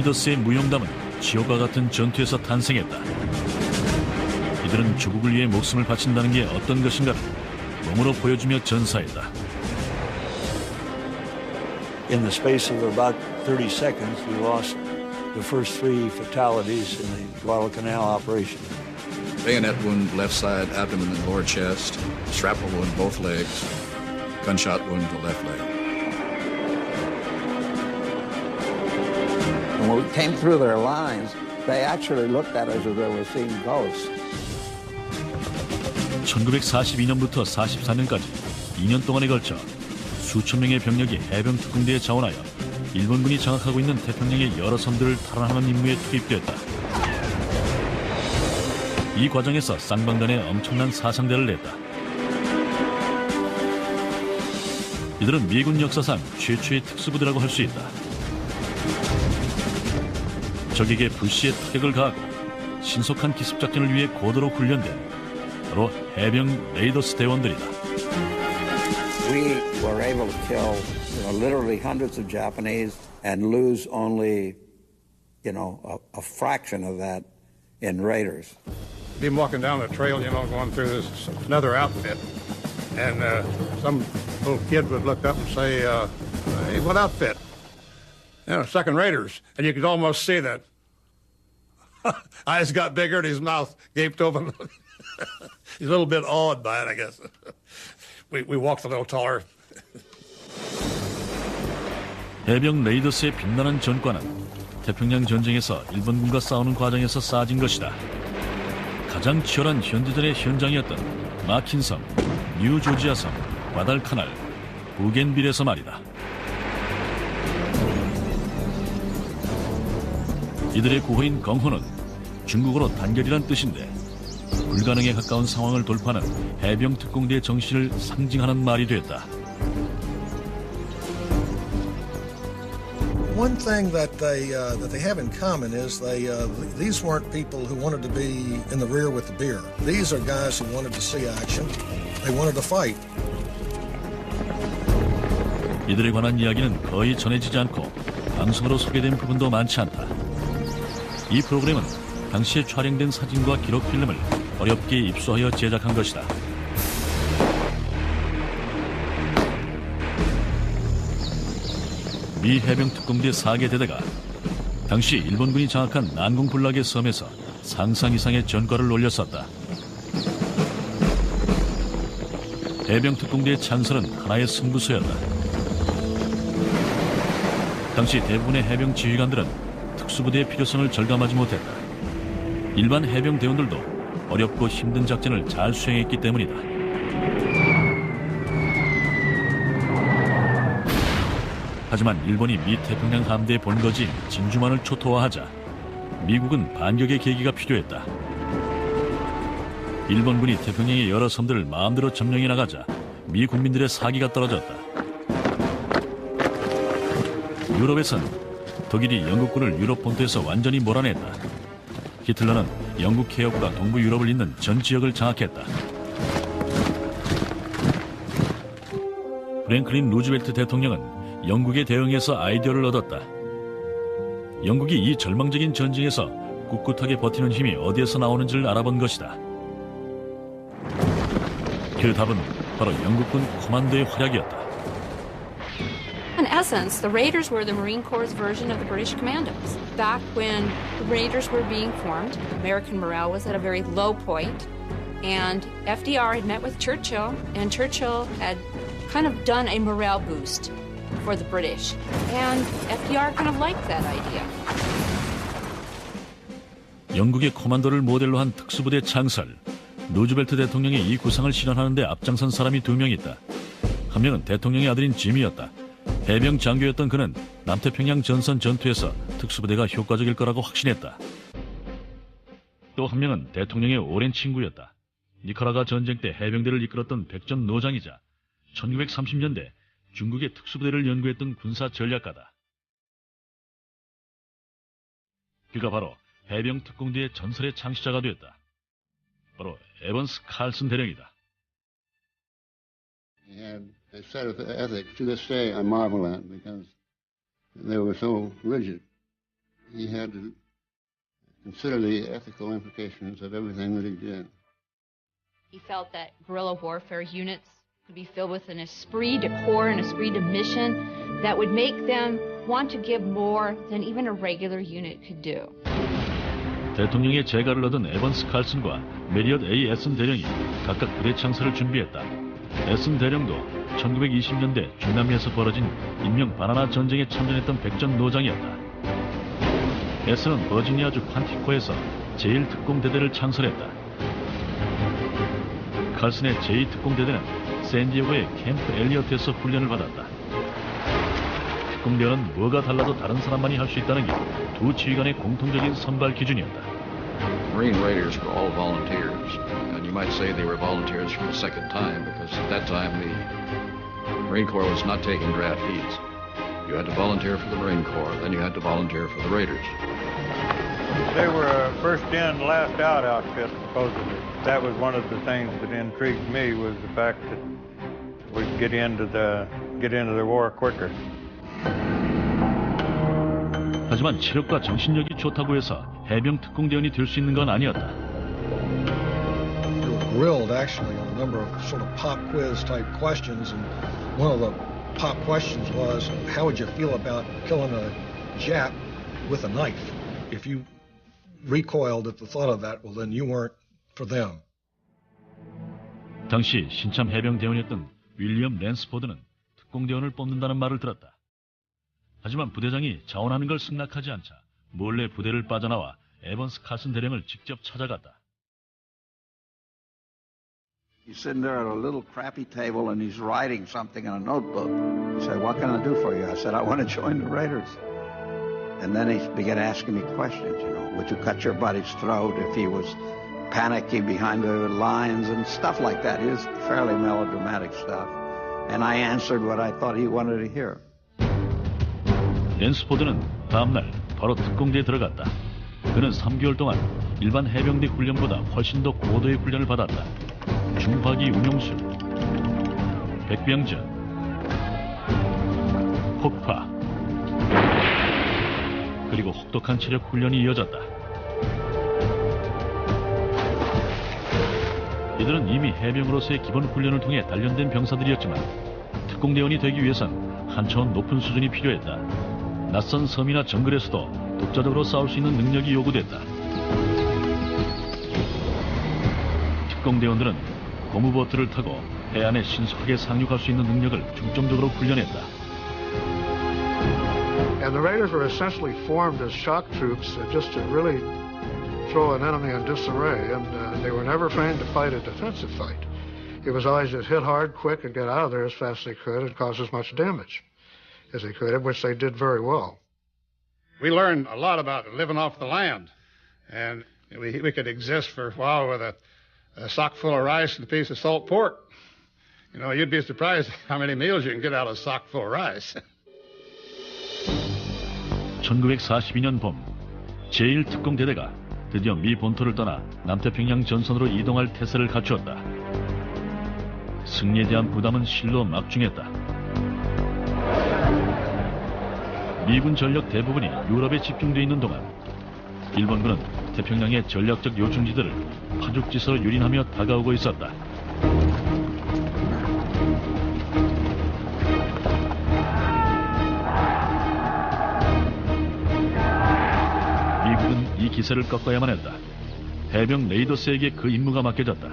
레이더스의 무용담은 지옥과 같은 전투에서 탄생했다. 이들은 조국을 위해 목숨을 바친다는 게 어떤 것인가를 몸으로 보여주며 전사했다. In the space of about 30 seconds, we lost the first 3 fatalities in the Guadalcanal operation. Bayonet wound left side, abdomen and lower chest, shrapnel wound both legs, gunshot wound to left leg. When we came through their lines, they actually looked at us as they were seeing ghosts. 1942년부터 44년까지 2년 동안에 걸쳐 수천 명의 병력이 해병 특공대에 자원하여 일본군이 장악하고 있는 태평양의 여러 섬들을 탈환하는 임무에 투입됐다. 이 과정에서 쌍방간에 엄청난 사상대를 냈다. 이들은 미군 역사상 최초의 특수부대라고 할 수 있다. 적에게 불시에 타격을 가하고 신속한 기습작전을 위해 고도로 훈련된 바로 해병 레이더스 대원들이다. We were able to kill, literally hundreds of Japanese and lose only, a fraction of that in raiders. Been walking down the trail, going through this another outfit, and some little kid would look up and say, "Hey, what outfit?" Second Raiders, and you could almost see that eyes got bigger and his mouth gaped open. He's a little bit awed by it, I guess. We walked a little taller. 해병 레이더스의 빛나는 전과는 태평양 전쟁에서 일본군과 싸우는 과정에서 쌓아진 것이다. 가장 치열한 현대전의 현장이었던 마킨섬, 뉴조지아섬, 과달카날, 부겐빌에서 말이다. 이들의 구호인 경호는 중국어로 단결이란 뜻인데 불가능에 가까운 상황을 돌파하는 해병 특공대의 정신을 상징하는 말이 됐다. One thing that they have in common is these weren't people who wanted to be in the rear with the beer. These are guys who wanted to see action. They wanted to fight. 이들에 관한 이야기는 거의 전해지지 않고 방송으로 소개된 부분도 많지 않다. 이 프로그램은 당시에 촬영된 사진과 기록 필름을 어렵게 입수하여 제작한 것이다. 미 해병 특공대 4개 대대가 당시 일본군이 장악한 난공불락의 섬에서 상상 이상의 전과를 올렸었다. 해병 특공대의 창설은 하나의 승부수였다. 당시 대부분의 해병 지휘관들은 특수부대의 필요성을 절감하지 못했다. 일반 해병 대원들도 어렵고 힘든 작전을 잘 수행했기 때문이다. 하지만 일본이 미 태평양 함대의 본거지인 진주만을 초토화하자 미국은 반격의 계기가 필요했다. 일본군이 태평양의 여러 섬들을 마음대로 점령해 나가자 미 국민들의 사기가 떨어졌다. 유럽에선 독일이 영국군을 유럽 본토에서 완전히 몰아냈다. 히틀러는 영국 해역과 동부 유럽을 잇는 전 지역을 장악했다. 프랭클린 루즈벨트 대통령은 영국에 대응해서 아이디어를 얻었다. 영국이 이 절망적인 전쟁에서 꿋꿋하게 버티는 힘이 어디에서 나오는지를 알아본 것이다. 그 답은 바로 영국군 코만도의 활약이었다. In essence, the Raiders were the Marine Corps' version of the British Commandos. Back when the Raiders were being formed, American morale was at a very low point, and FDR had met with Churchill, and Churchill had kind of done a morale boost for the British, and FDR kind of liked that idea. 영국의 코만도를 모델로 한 특수부대 창설. 루즈벨트 대통령이 이 구상을 실현하는 데 앞장선 사람이 2명 있다. 한 명은 대통령의 아들인 짐이었다. 해병 장교였던 그는 남태평양 전선 전투에서 특수부대가 효과적일 거라고 확신했다. 또 한 명은 대통령의 오랜 친구였다. 니카라과 전쟁 때 해병대를 이끌었던 백전 노장이자 1930년대 중국의 특수부대를 연구했던 군사 전략가다. 그가 바로 해병 특공대의 전설의 창시자가 됐다. 바로 에번스 칼슨 대령이다. And a set of ethics to this day I marvel at because they were so rigid. he had to consider the ethical implications of everything that he did. He felt that guerrilla warfare units could be filled with an esprit de corps and esprit de mission that would make them want to give more than even a regular unit could do. 대통령의 재가를 얻은 에번스 칼슨과 메리엇 A. 에슨 대령이 각각 부대 창설을 준비했다. 에슨 대령도 1920년대 중남미에서 벌어진 인명 바나나 전쟁에 참전했던 백전 노장이었다. 에슨은 버지니아주 퀀티코에서 제1특공대대를 창설했다. 칼슨의 제2특공대대는 샌디에고의 캠프 엘리어트에서 훈련을 받았다. 특공대원은 뭐가 달라도 다른 사람만이 할 수 있다는 게 두 지휘관의 공통적인 선발 기준이었다. Marine Raiders were all volunteers, and you might say they were volunteers for the second time because at that time the Marine Corps was not taking draft fees. You had to volunteer for the Marine Corps, then you had to volunteer for the Raiders. They were a first in, last out outfit, supposedly. That was one of the things that intrigued me was the fact that we'd get into the war quicker. 하지만 체력과 정신력이 좋다고 해서 해병 특공대원이 될 수 있는 건 아니었다. They were grilled actually on a number of sort of pop quiz type questions, and one of the pop questions was, how would you feel about killing a Jap with a knife? If you recoiled at the thought of that, well then you weren't for them. 당시 신참 해병 대원이었던 윌리엄 랜스포드는 특공대원을 뽑는다는 말을 들었다. 하지만 부대장이 자원하는 걸 승낙하지 않자 몰래 부대를 빠져나와 에번스 칼슨 대령을 직접 찾아갔다. He's sitting there at a little crappy table and he's writing something in a notebook. He said, "What can I do for you?" I said, "I want to join the Raiders." And then he began asking me questions, would you cut your buddy's throat if he was panicking behind the lines and stuff like that. It was fairly melodramatic stuff. And I answered what I thought he wanted to hear. 랜스포드는 다음날 바로 특공대에 들어갔다. 그는 3개월 동안 일반 해병대 훈련보다 훨씬 더 고도의 훈련을 받았다. 중화기 운용술, 백병전, 폭파, 그리고 혹독한 체력 훈련이 이어졌다. 이들은 이미 해병으로서의 기본 훈련을 통해 단련된 병사들이었지만 특공대원이 되기 위해선 한 차원 높은 수준이 필요했다. 낯선 섬이나 정글에서도 독자적으로 싸울 수 있는 능력이 요구됐다. 특공대원들은 고무보트를 타고 해안에 신속하게 상륙할 수 있는 능력을 중점적으로 훈련했다. And the Raiders were essentially formed as shock troops just to really throw an enemy in disarray, and they were never trained to fight a defensive fight. It was always just hit hard, quick, and get out of there as fast as they could and cause as much damage as they could, which they did very well. We learned a lot about living off the land, and we could exist for a while with a sock full of rice and a piece of salt pork. You'd be surprised how many meals you can get out of a sock full of rice. 1942년 봄, 제1특공대대가 드디어 미 본토를 떠나 남태평양 전선으로 이동할 태세를 갖추었다. 승리에 대한 부담은 실로 막중했다. 미군 전력 대부분이 유럽에 집중되어 있는 동안 일본군은 태평양의 전략적 요충지들을 파죽지서로 유린하며 다가오고 있었다. 미국은 이 기세를 꺾어야만 했다. 해병 레이더스에게 그 임무가 맡겨졌다.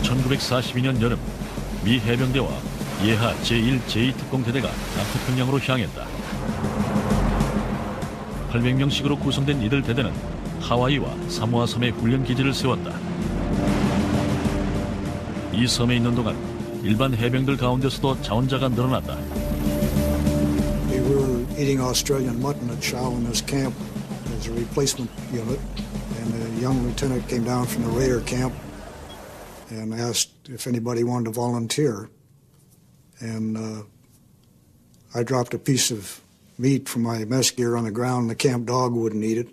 (1942년) 여름 미 해병대와 예하 제1, 제2특공대대가 남태평양으로 향했다. 800명씩으로 구성된 이들 대대는 하와이와 사모아 섬에 훈련기지를 세웠다. 이 섬에 있는 동안 일반 해병들 가운데서도 자원자가 늘어났다. We were eating Australian mutton at Shaw in this camp as a replacement unit, and a young lieutenant came down from the Raider camp and asked if anybody wanted to volunteer. And I dropped a piece of meat from my mess gear on the ground. The camp dog wouldn't eat it.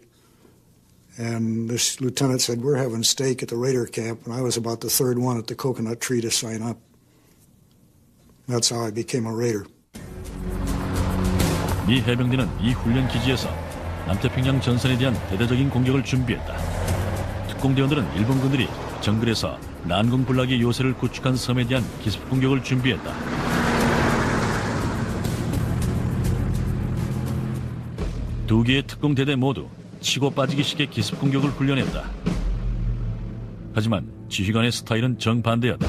And this lieutenant said, "We're having steak at the Raider camp." And I was about the third one at the coconut tree to sign up. That's how I became a Raider. 미 해병대는 이 훈련 기지에서 남태평양 전선에 대한 대대적인 공격을 준비했다. 특공대원들은 일본군들이 정글에서 난공불락의 요새를 구축한 섬에 대한 기습 공격을 준비했다. 두 개의 특공대대 모두 치고 빠지기식의 기습 공격을 훈련했다. 하지만 지휘관의 스타일은 정반대였다.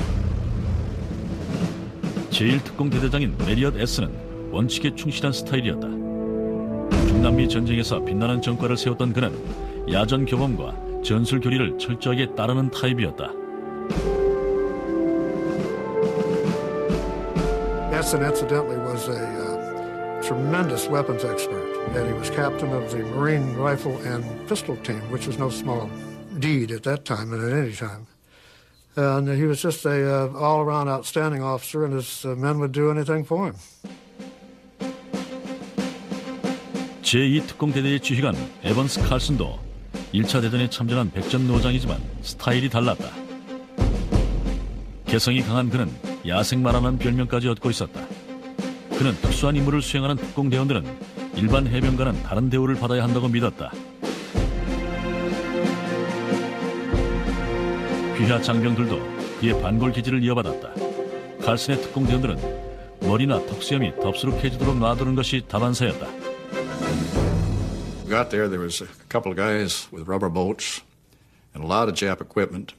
제1특공대대장인 메리엇 S는 원칙에 충실한 스타일이었다. 중남미 전쟁에서 빛나는 전과를 세웠던 그는 야전 교범과 전술 교리를 철저하게 따르는 타입이었다. Essen, incidentally, was a tremendous weapons expert, and he was captain of the Marine Rifle and Pistol Team, which was no small deed at that time and at any time. And he was just a all-around outstanding officer, and his men would do anything for him. 제2특공대대의 지휘관 에번스 칼슨도 1차 대전에 참전한 백전노장이지만 스타일이 달랐다. 개성이 강한 그는 야생마라는 별명까지 얻고 있었다. 그는 특수한 임무를 수행하는 특공대원들은 일반 해병과는 다른 대우를 받아야 한다고 믿었다. 귀하 장병들도 그의 반골 기질을 이어받았다. 칼슨의 특공대원들은 머리나 턱수염이 덥수룩해지도록 놔두는 것이 다반사였다. We got there was a couple of guys with rubber boats and a lot of Jap equipment,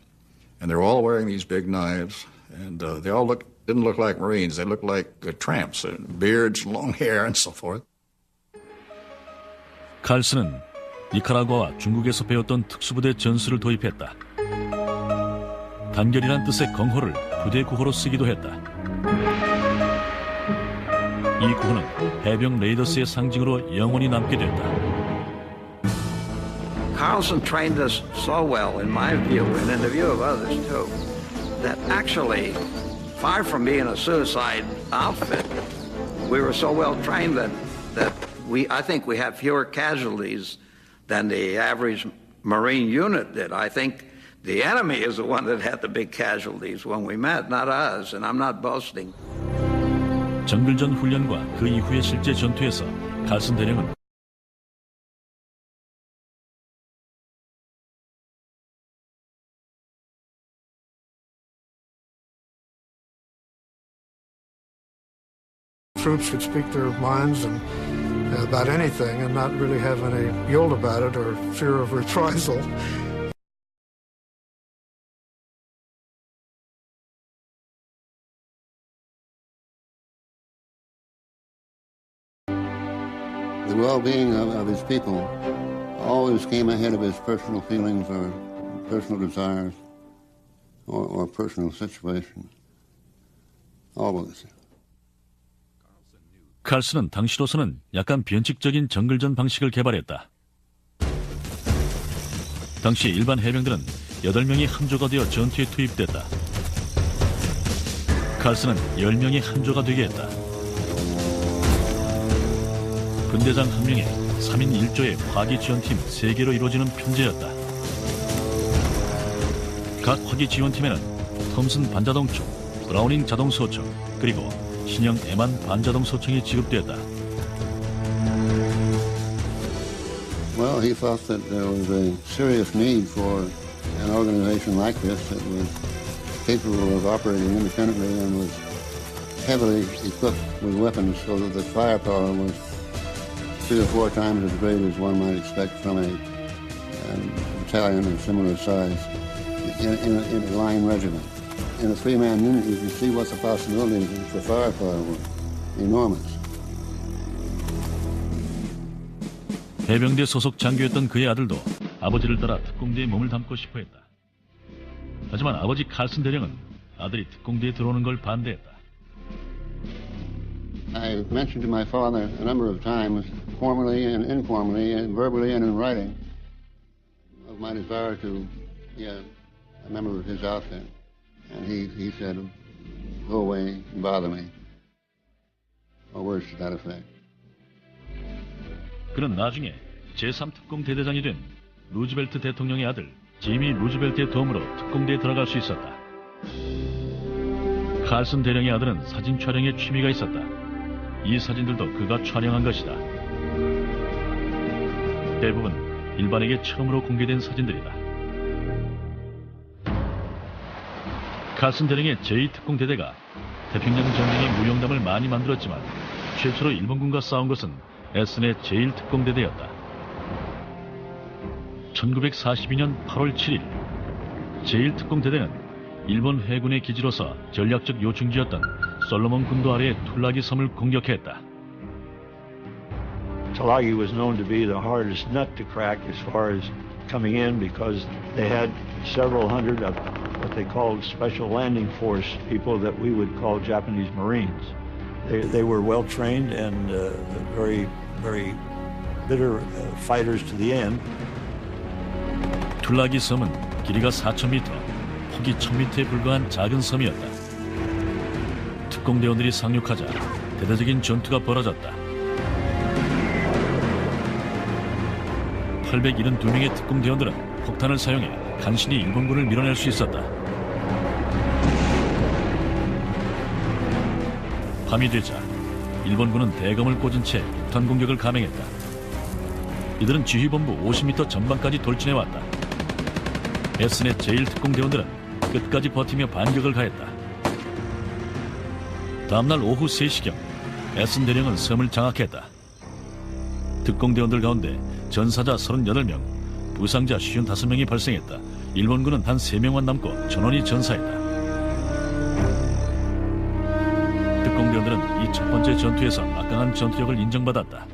and they were all wearing these big knives, and they all didn't look like Marines. They looked like tramps, beards, long hair, and so forth. 칼슨은 니카라과와 중국에서 배웠던 특수부대 전술을 도입했다. 단결이란 뜻의 건호를 부대 구호로 쓰기도 했다. 이 구호는 해병 레이더스의 상징으로 영원히 남게 됐다. Carlson trained us so well, in my view, and in the view of others too, that actually, far from being a suicide outfit, we were so well trained that I think we had fewer casualties than the average Marine unit did. I think the enemy is the one that had the big casualties when we met, not us, and I'm not boasting. 정글전 훈련과 그 이후의 실제 전투에서 칼슨 대령은 Troops could speak their minds and about anything and not really have any guilt about it or fear of reprisal. The well-being of his people always came ahead of his personal feelings or personal desires or personal situation. Always. 칼슨은 당시로서는 약간 변칙적인 정글전 방식을 개발했다. 당시 일반 해병들은 8명이 한 조가 되어 전투에 투입됐다. 칼슨은 10명이 한 조가 되게 했다. 분대장 1명에 3인 1조의 화기 지원팀 3개로 이루어지는 편제였다. 각 화기 지원팀에는 톰슨 반자동총, 브라우닝 자동소총, 그리고 신형 에만 반자동 소총이 지급됐다. Well, he thought that there was a serious need for an organization like this that was capable of operating independently and was heavily equipped with weapons so that the firepower was 3 or 4 times as great as one might expect from a battalion of similar size in a line regiment. In a 3-man unit, you can see what the possibilities for firepower were. Enormous. 해병대 소속 장교였던 그의 아들도 아버지를 따라 특공대에 몸을 담고 싶어 했다. 하지만 아버지 칼슨 대령은 아들이 특공대에 들어오는 걸 반대했다. I mentioned to my father a number of times, formally and informally, and verbally and in writing, of my desire to be a member of his outfit. And he said, go away and bother me. Or words to that effect. 그는 나중에 제3특공대대장이 된 루즈벨트 대통령의 아들 지미 루즈벨트의 도움으로 특공대에 들어갈 수 있었다. 칼슨 대령의 아들은 사진 촬영에 취미가 있었다. 이 사진들도 그가 촬영한 것이다. 대부분 일반에게 처음으로 공개된 사진들이다. 칼슨 대령의 제2특공대대가 태평양 전쟁의 무용담을 많이 만들었지만 최초로 일본군과 싸운 것은 에슨의 제1특공대대였다. 1942년 8월 7일 제1특공대대는 일본 해군의 기지로서 전략적 요충지였던 솔로몬 군도 아래의 툴라기 섬을 공격했다. Tulagi was known to be the hardest nut to crack as far as coming in because they had several hundred of what they called special landing force people that we would call Japanese Marines. They were well trained and very bitter fighters to the end. 툴라기 섬은 길이가 4,000m, 폭이 1,000m에 불과한 작은 섬이었다. 특공대원들이 상륙하자 대대적인 전투가 벌어졌다. 872명의 특공대원들은 폭탄을 사용해 간신히 일본군을 밀어낼 수 있었다. 밤이 되자 일본군은 대검을 꽂은 채 폭탄 공격을 감행했다. 이들은 지휘본부 50m 전방까지 돌진해왔다. 에슨의 제1특공대원들은 끝까지 버티며 반격을 가했다. 다음날 오후 3시경 에슨 대령은 섬을 장악했다. 특공대원들 가운데 전사자 38명, 부상자 55명이 발생했다. 일본군은 단 3명만 남고 전원이 전사했다. 특공대원들은 이 첫 번째 전투에서 막강한 전투력을 인정받았다.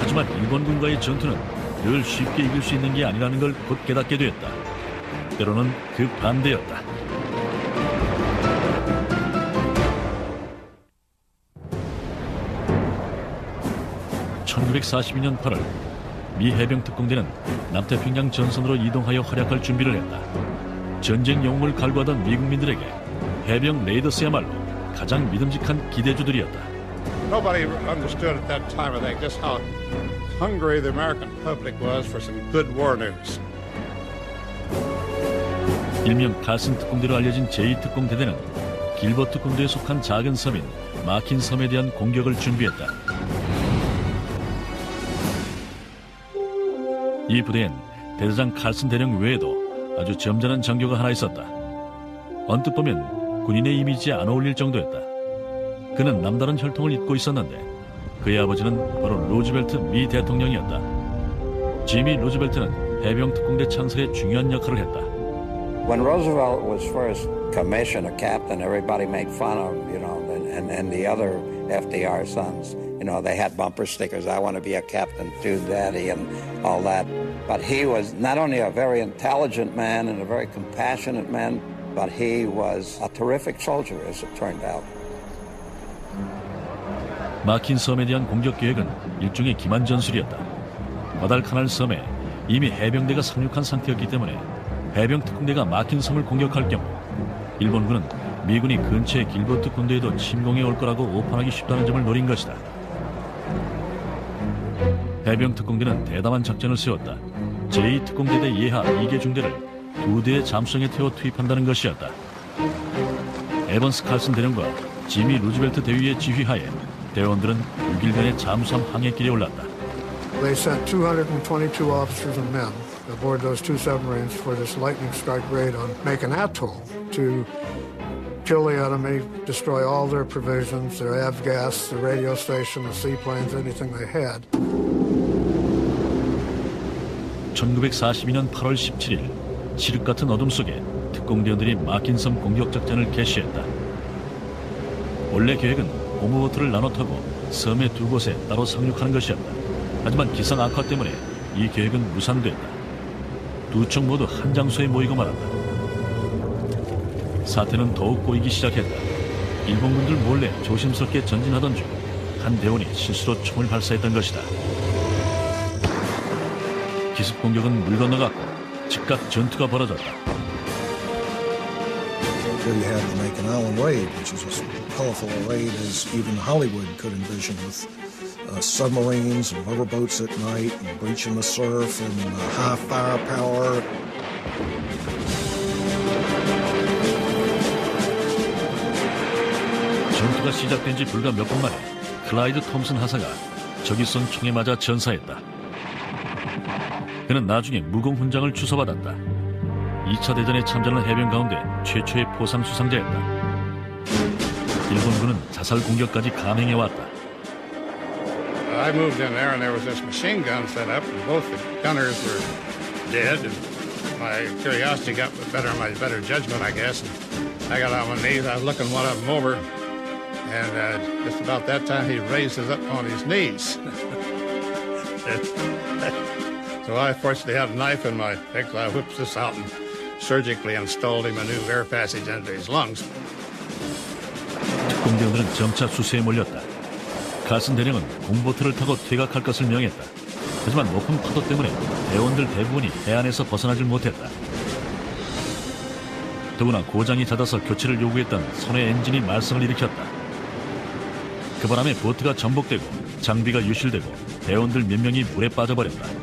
하지만 일본군과의 전투는 늘 쉽게 이길 수 있는 게 아니라는 걸 곧 깨닫게 되었다. 때로는 그 반대였다. (1942년 8월) 미 해병 특공대는 남태평양 전선으로 이동하여 활약할 준비를 했다. 전쟁 영웅을 갈구하던 미국민들에게 해병 레이더스야말로 가장 믿음직한 기대주들이었다. Nobody understood at that time, I think, just how hungry the American public was for some good war news. 일명 칼슨 특공대로 알려진 제2특공대대는 길버트 군도에 속한 작은 섬인 마킨 섬에 대한 공격을 준비했다. 이 부대엔 대대장 칼슨 대령 외에도 아주 점잖은 장교가 하나 있었다. 언뜻 보면 군인의 이미지에 안 어울릴 정도였다. 그는 남다른 혈통을 잇고 있었는데 그의 아버지는 바로 루즈벨트 미 대통령이었다. 지미 루즈벨트는 해병 특공대 창설에 중요한 역할을 했다. When Roosevelt was first commissioned a captain, everybody made fun of, and the other FDR sons. They had bumper stickers, I want to be a captain too, Daddy, and all that. But he was not only a very intelligent man and a very compassionate man, but he was a terrific soldier, as it turned out. 마킨 섬에 대한 공격 계획은 일종의 기만 전술이었다. 과달카날 섬에 이미 해병대가 상륙한 상태였기 때문에 해병 특공대가 마킨 섬을 공격할 경우 일본군은 미군이 근처의 길버트 군도에도 침공해 올 거라고 오판하기 쉽다는 점을 노린 것이다. 해병 특공대는 대담한 작전을 세웠다. 제2특공대대 예하 2개 중대를 2대의 잠수정에 태워 투입한다는 것이었다. 에번스 칼슨 대령과 지미 루즈벨트 대위의 지휘하에 대원들은 6일간의 잠수함 항해길에 올랐다. They sent 222 officers and men aboard those two submarines for this lightning strike raid on Macon Atoll to kill the enemy, destroy all their provisions, their avgas, the radio station, the seaplanes, anything they had. 1942년 8월 17일 칠흑 같은 어둠 속에 특공대원들이 마킨섬 공격 작전을 개시했다. 원래 계획은 고무보트를 나눠 타고 섬의 두 곳에 따로 상륙하는 것이었다. 하지만 기상 악화 때문에 이 계획은 무산됐다. 두 쪽 모두 한 장소에 모이고 말았다. 사태는 더욱 꼬이기 시작했다. 일본군들 몰래 조심스럽게 전진하던 중 한 대원이 실수로 총을 발사했던 것이다. 기습 공격은 물 건너갔고 즉각 전투가 벌어졌다. Here you have the Macon Island raid, which is as colorful a raid as even Hollywood could envision, with submarines and motorboats at night and breaching the surf and high firepower. 전투가 시작된 지 불과 몇 분 만에 클라이드 톰슨 하사가 적이 쏜 총에 맞아 전사했다. 그는 나중에 무공훈장을 주서받았다. 2차 대전에 참전한 해병 가운데 최초의 포상 수상자였다. 일본군은 자살 공격까지 감행해왔다. I moved in there and there was this machine gun set up and both the gunners were dead and my curiosity got the better of my better judgment, I guess. And I got on my knees, I was looking one of them over and just about that time he raised us up on his knees. So I fortunately had a knife in my pick, so I whipped this out and surgically installed him a new air passage into his lungs. 특공대원들은 점차 수세에 몰렸다. 칼슨 대령은 공보트를 타고 퇴각할 것을 명했다. 하지만 높은 파도 때문에 대원들 대부분이 해안에서 벗어나질 못했다. 더구나 고장이 잦아서 교체를 요구했던 선의 엔진이 말썽을 일으켰다. 그 바람에 보트가 전복되고 장비가 유실되고 대원들 몇 명이 물에 빠져버렸다.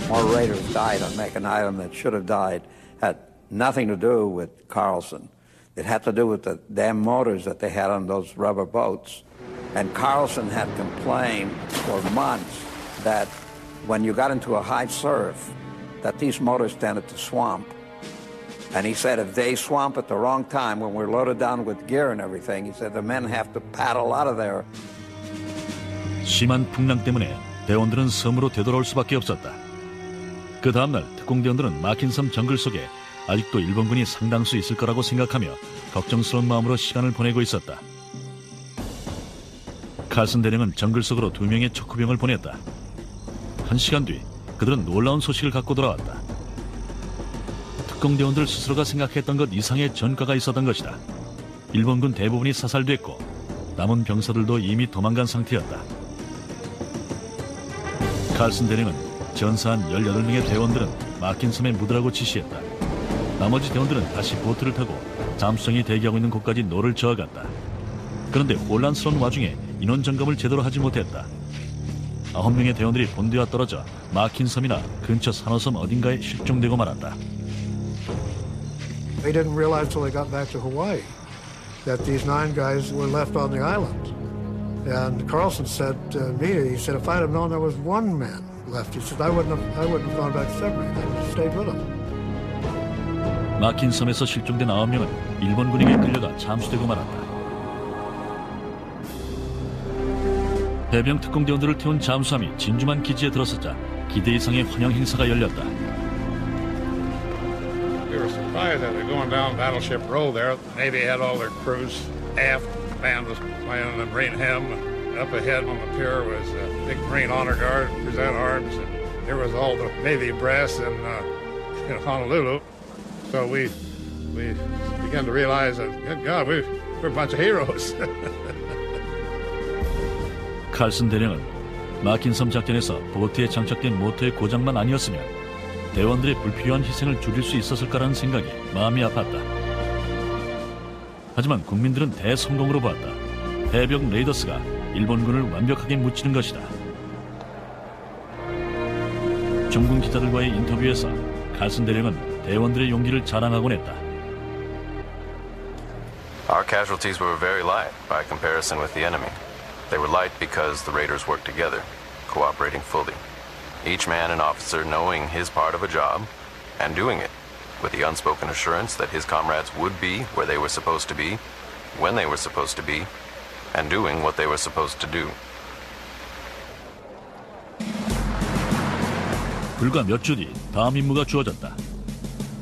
More raiders died on Macon Island that should have died. Had nothing to do with Carlson. It had to do with the damn motors that they had on those rubber boats. And Carlson had complained for months that when you got into a high surf, that these motors tended to swamp. And he said if they swamp at the wrong time, when we're loaded down with gear and everything, he said the men have to paddle out of there. 심한 풍랑 때문에 대원들은 섬으로 되돌아올 수밖에 없었다. 그 다음날 특공대원들은 막힌 섬 정글 속에 아직도 일본군이 상당수 있을 거라고 생각하며 걱정스러운 마음으로 시간을 보내고 있었다. 칼슨 대령은 정글 속으로 2명의 척후병을 보냈다. 1시간 뒤 그들은 놀라운 소식을 갖고 돌아왔다. 특공대원들 스스로가 생각했던 것 이상의 전과가 있었던 것이다. 일본군 대부분이 사살됐고 남은 병사들도 이미 도망간 상태였다. 칼슨 대령은 전사한 18명의 대원들은 막힌 섬에 묻으라고 지시했다. 나머지 대원들은 다시 보트를 타고 잠수정이 대기하고 있는 곳까지 노를 저어갔다. 그런데 혼란스러운 와중에 인원 점검을 제대로 하지 못했다. 9명의 대원들이 본대와 떨어져 막힌 섬이나 근처 산호섬 어딘가에 실종되고 말았다. They didn't realize till they got back to Hawaii that these 9 guys were left on the island. And Carlson said to me, he said, if I'd have known there was 1 man left, he said, I wouldn't have gone back to submarine. I would have stayed with them. 막힌 섬에서 실종된 9명은 일본군에게 끌려가 잠수되고 말았다. 해병 특공대원들을 태운 잠수함이 진주만 기지에 들어섰자 기대 이상의 환영 행사가 열렸다. We were surprised that they're going down Battleship Row there. The Navy had all their crews aft. The band was playing the Marine hymn. Up ahead on the pier was a big Marine Honor Guard, present arms. And there was all the Navy brass in Honolulu. So we began to realize that, good God, we're a bunch of heroes. 칼슨 대령은 막힌 섬 작전에서 보트에 장착된 모터의 고장만 아니었으면 대원들의 불필요한 희생을 줄일 수 있었을까라는 생각이 마음이 아팠다. 하지만 국민들은 대성공으로 보았다. 해병 레이더스가 일본군을 완벽하게 무찌른 것이다. 중군 기자들과의 인터뷰에서 칼슨 대령은 대원들의 용기를 자랑하곤 했다. Our casualties were very light by comparison with the enemy. They were light because the raiders worked together, cooperating fully. Each man and officer knowing his part of a job and doing it with the unspoken assurance that his comrades would be where they were supposed to be, when they were supposed to be, and doing what they were supposed to do. 불과 몇 주 뒤 다음 임무가 주어졌다.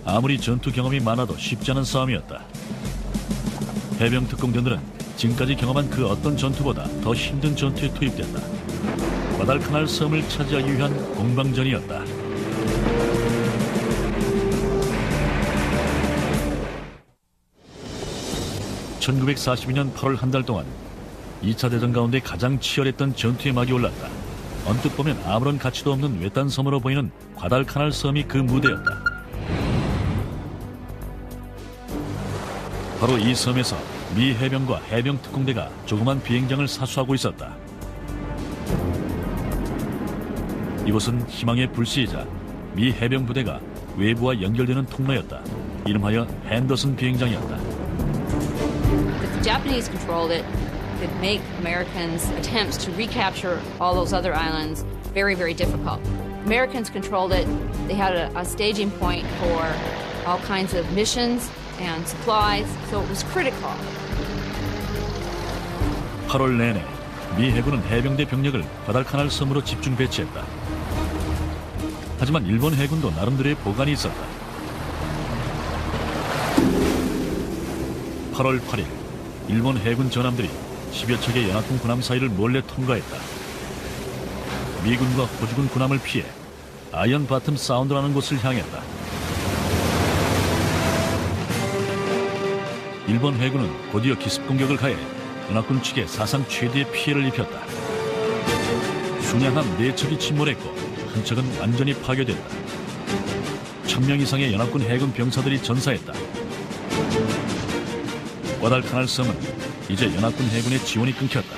아무리 전투 경험이 많아도 쉽지 않은 싸움이었다. 해병 특공대원들은 지금까지 경험한 그 어떤 전투보다 더 힘든 전투에 투입됐다. 과달카날 섬을 차지하기 위한 공방전이었다. (1942년 8월) 한 달 동안 2차 대전 가운데 가장 치열했던 전투의 막이 올랐다. 언뜻 보면 아무런 가치도 없는 외딴 섬으로 보이는 과달카날 섬이 그 무대였다. 바로 이 섬에서 미 해병과 해병 특공대가 조그만 비행장을 사수하고 있었다. 이곳은 희망의 불씨이자 미 해병 부대가 외부와 연결되는 통로였다. 이름하여 핸더슨 비행장이었다. If the Japanese controlled it, it could make Americans' attempts to recapture all those other islands very, very difficult. Americans controlled it. They had a staging point for all kinds of missions and supplies, so it was critical. 8월 내내 미 해군은 해병대 병력을 과달카날 섬으로 집중 배치했다. 하지만 일본 해군도 나름대로의 보관이 있었다. 8월 8일 일본 해군 전함들이 10여 척의 연합군 군함 사이를 몰래 통과했다. 미군과 호주군 군함을 피해 아이언 바텀 사운드라는 곳을 향했다. 일본 해군은 곧이어 기습 공격을 가해 연합군 측에 사상 최대의 피해를 입혔다. 순양함 4척이 침몰했고 한 척은 완전히 파괴됐다. 1000명 이상의 연합군 해군 병사들이 전사했다. 과달카날 섬은 이제 연합군 해군의 지원이 끊겼다.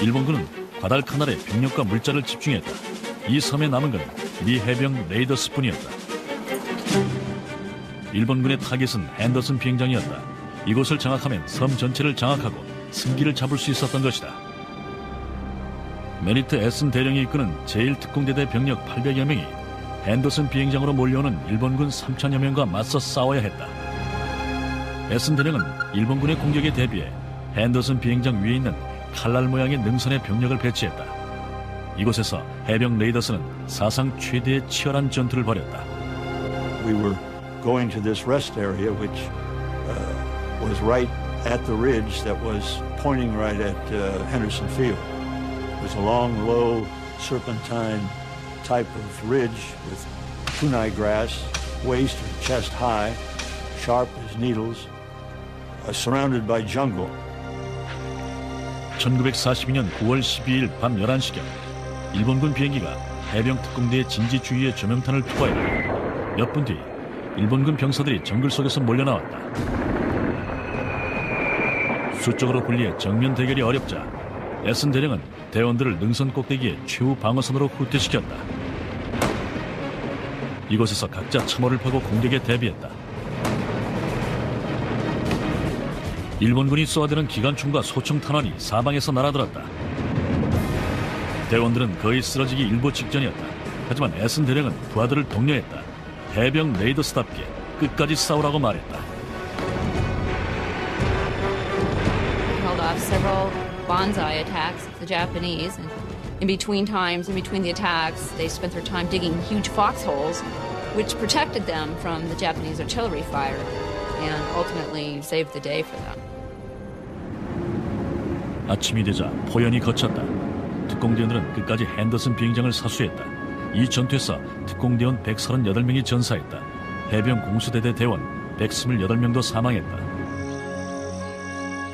일본군은 과달카날에 병력과 물자를 집중했다. 이 섬에 남은 건 미 해병 레이더스뿐이었다. 일본군의 타깃은 핸더슨 비행장이었다. 이곳을 장악하면 섬 전체를 장악하고 승기를 잡을 수 있었던 것이다. 메리트 에슨 대령이 이끄는 제1특공대대 병력 800여 명이 핸더슨 비행장으로 몰려오는 일본군 3000여 명과 맞서 싸워야 했다. 에슨 대령은 일본군의 공격에 대비해 핸더슨 비행장 위에 있는 칼날 모양의 능선에 병력을 배치했다. 이곳에서 해병 레이더스는 사상 최대의 치열한 전투를 벌였다. We were going to this rest area, which was right at the ridge that was pointing right at Henderson Field. It was a long, low, serpentine type of ridge with kunai grass, waist or chest high, sharp as needles, surrounded by jungle. 1942년 9월 12일 밤 11시경 일본군 비행기가 해병 특공대의 진지 주위에 조명탄을 투하했다. 몇 분 뒤 일본군 병사들이 정글 속에서 몰려나왔다. 수적으로 분리해 정면 대결이 어렵자 에슨 대령은 대원들을 능선 꼭대기에 최후 방어선으로 후퇴시켰다. 이곳에서 각자 참호를 펴고 공격에 대비했다. 일본군이 쏘아대는 기관총과 소총 탄환이 사방에서 날아들었다. 대원들은 거의 쓰러지기 일보 직전이었다. 하지만 에슨 대령은 부하들을 독려했다. 해병 레이더스답게 끝까지 싸우라고 말했다. Held off several banzai attacks of the Japanese, and in between the attacks, they spent their time digging huge foxholes, which protected them from the Japanese artillery fire, and ultimately saved the day for them. 아침이 되자 포연이 거쳤다. 특공대원들은 끝까지 핸더슨 비행장을 사수했다. 이 전투에서 특공대원 138명이 전사했다. 해병 공수대대 대원 128명도 사망했다.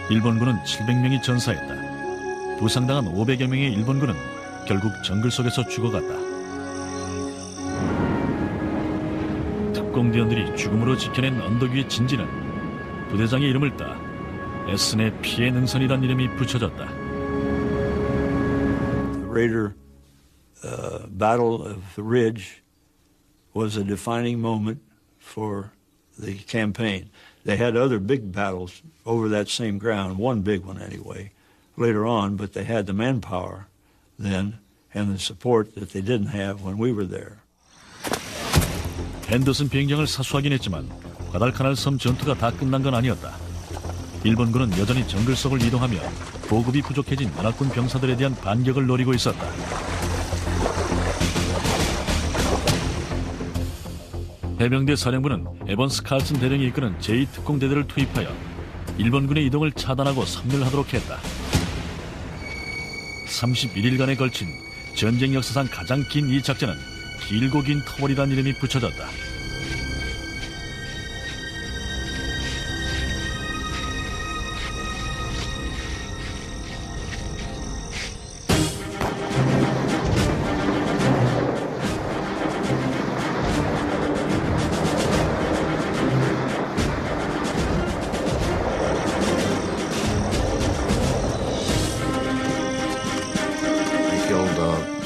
일본군은 700명이 전사했다. 부상당한 500여 명의 일본군은 결국 정글 속에서 죽어갔다. 특공대원들이 죽음으로 지켜낸 언덕 위의 진지는 부대장의 이름을 따 에슨의 피해 능선이란 이름이 붙여졌다. The Raider Battle of the Ridge was a defining moment for the campaign. They had other big battles over that same ground, one big one anyway, later on, but they had the manpower then and the support that they didn't have when we were there. 핸더슨 비행장을 사수하긴 했지만 과달카날 섬 전투가 다 끝난 건 아니었다. 일본군은 여전히 정글 속을 이동하며 보급이 부족해진 연합군 병사들에 대한 반격을 노리고 있었다. 해병대 사령부는 에번스 칼슨 대령이 이끄는 제2특공대대를 투입하여 일본군의 이동을 차단하고 섬멸하도록 했다. 31일간에 걸친 전쟁 역사상 가장 긴 이 작전은 길고 긴 터벌이라는 이름이 붙여졌다.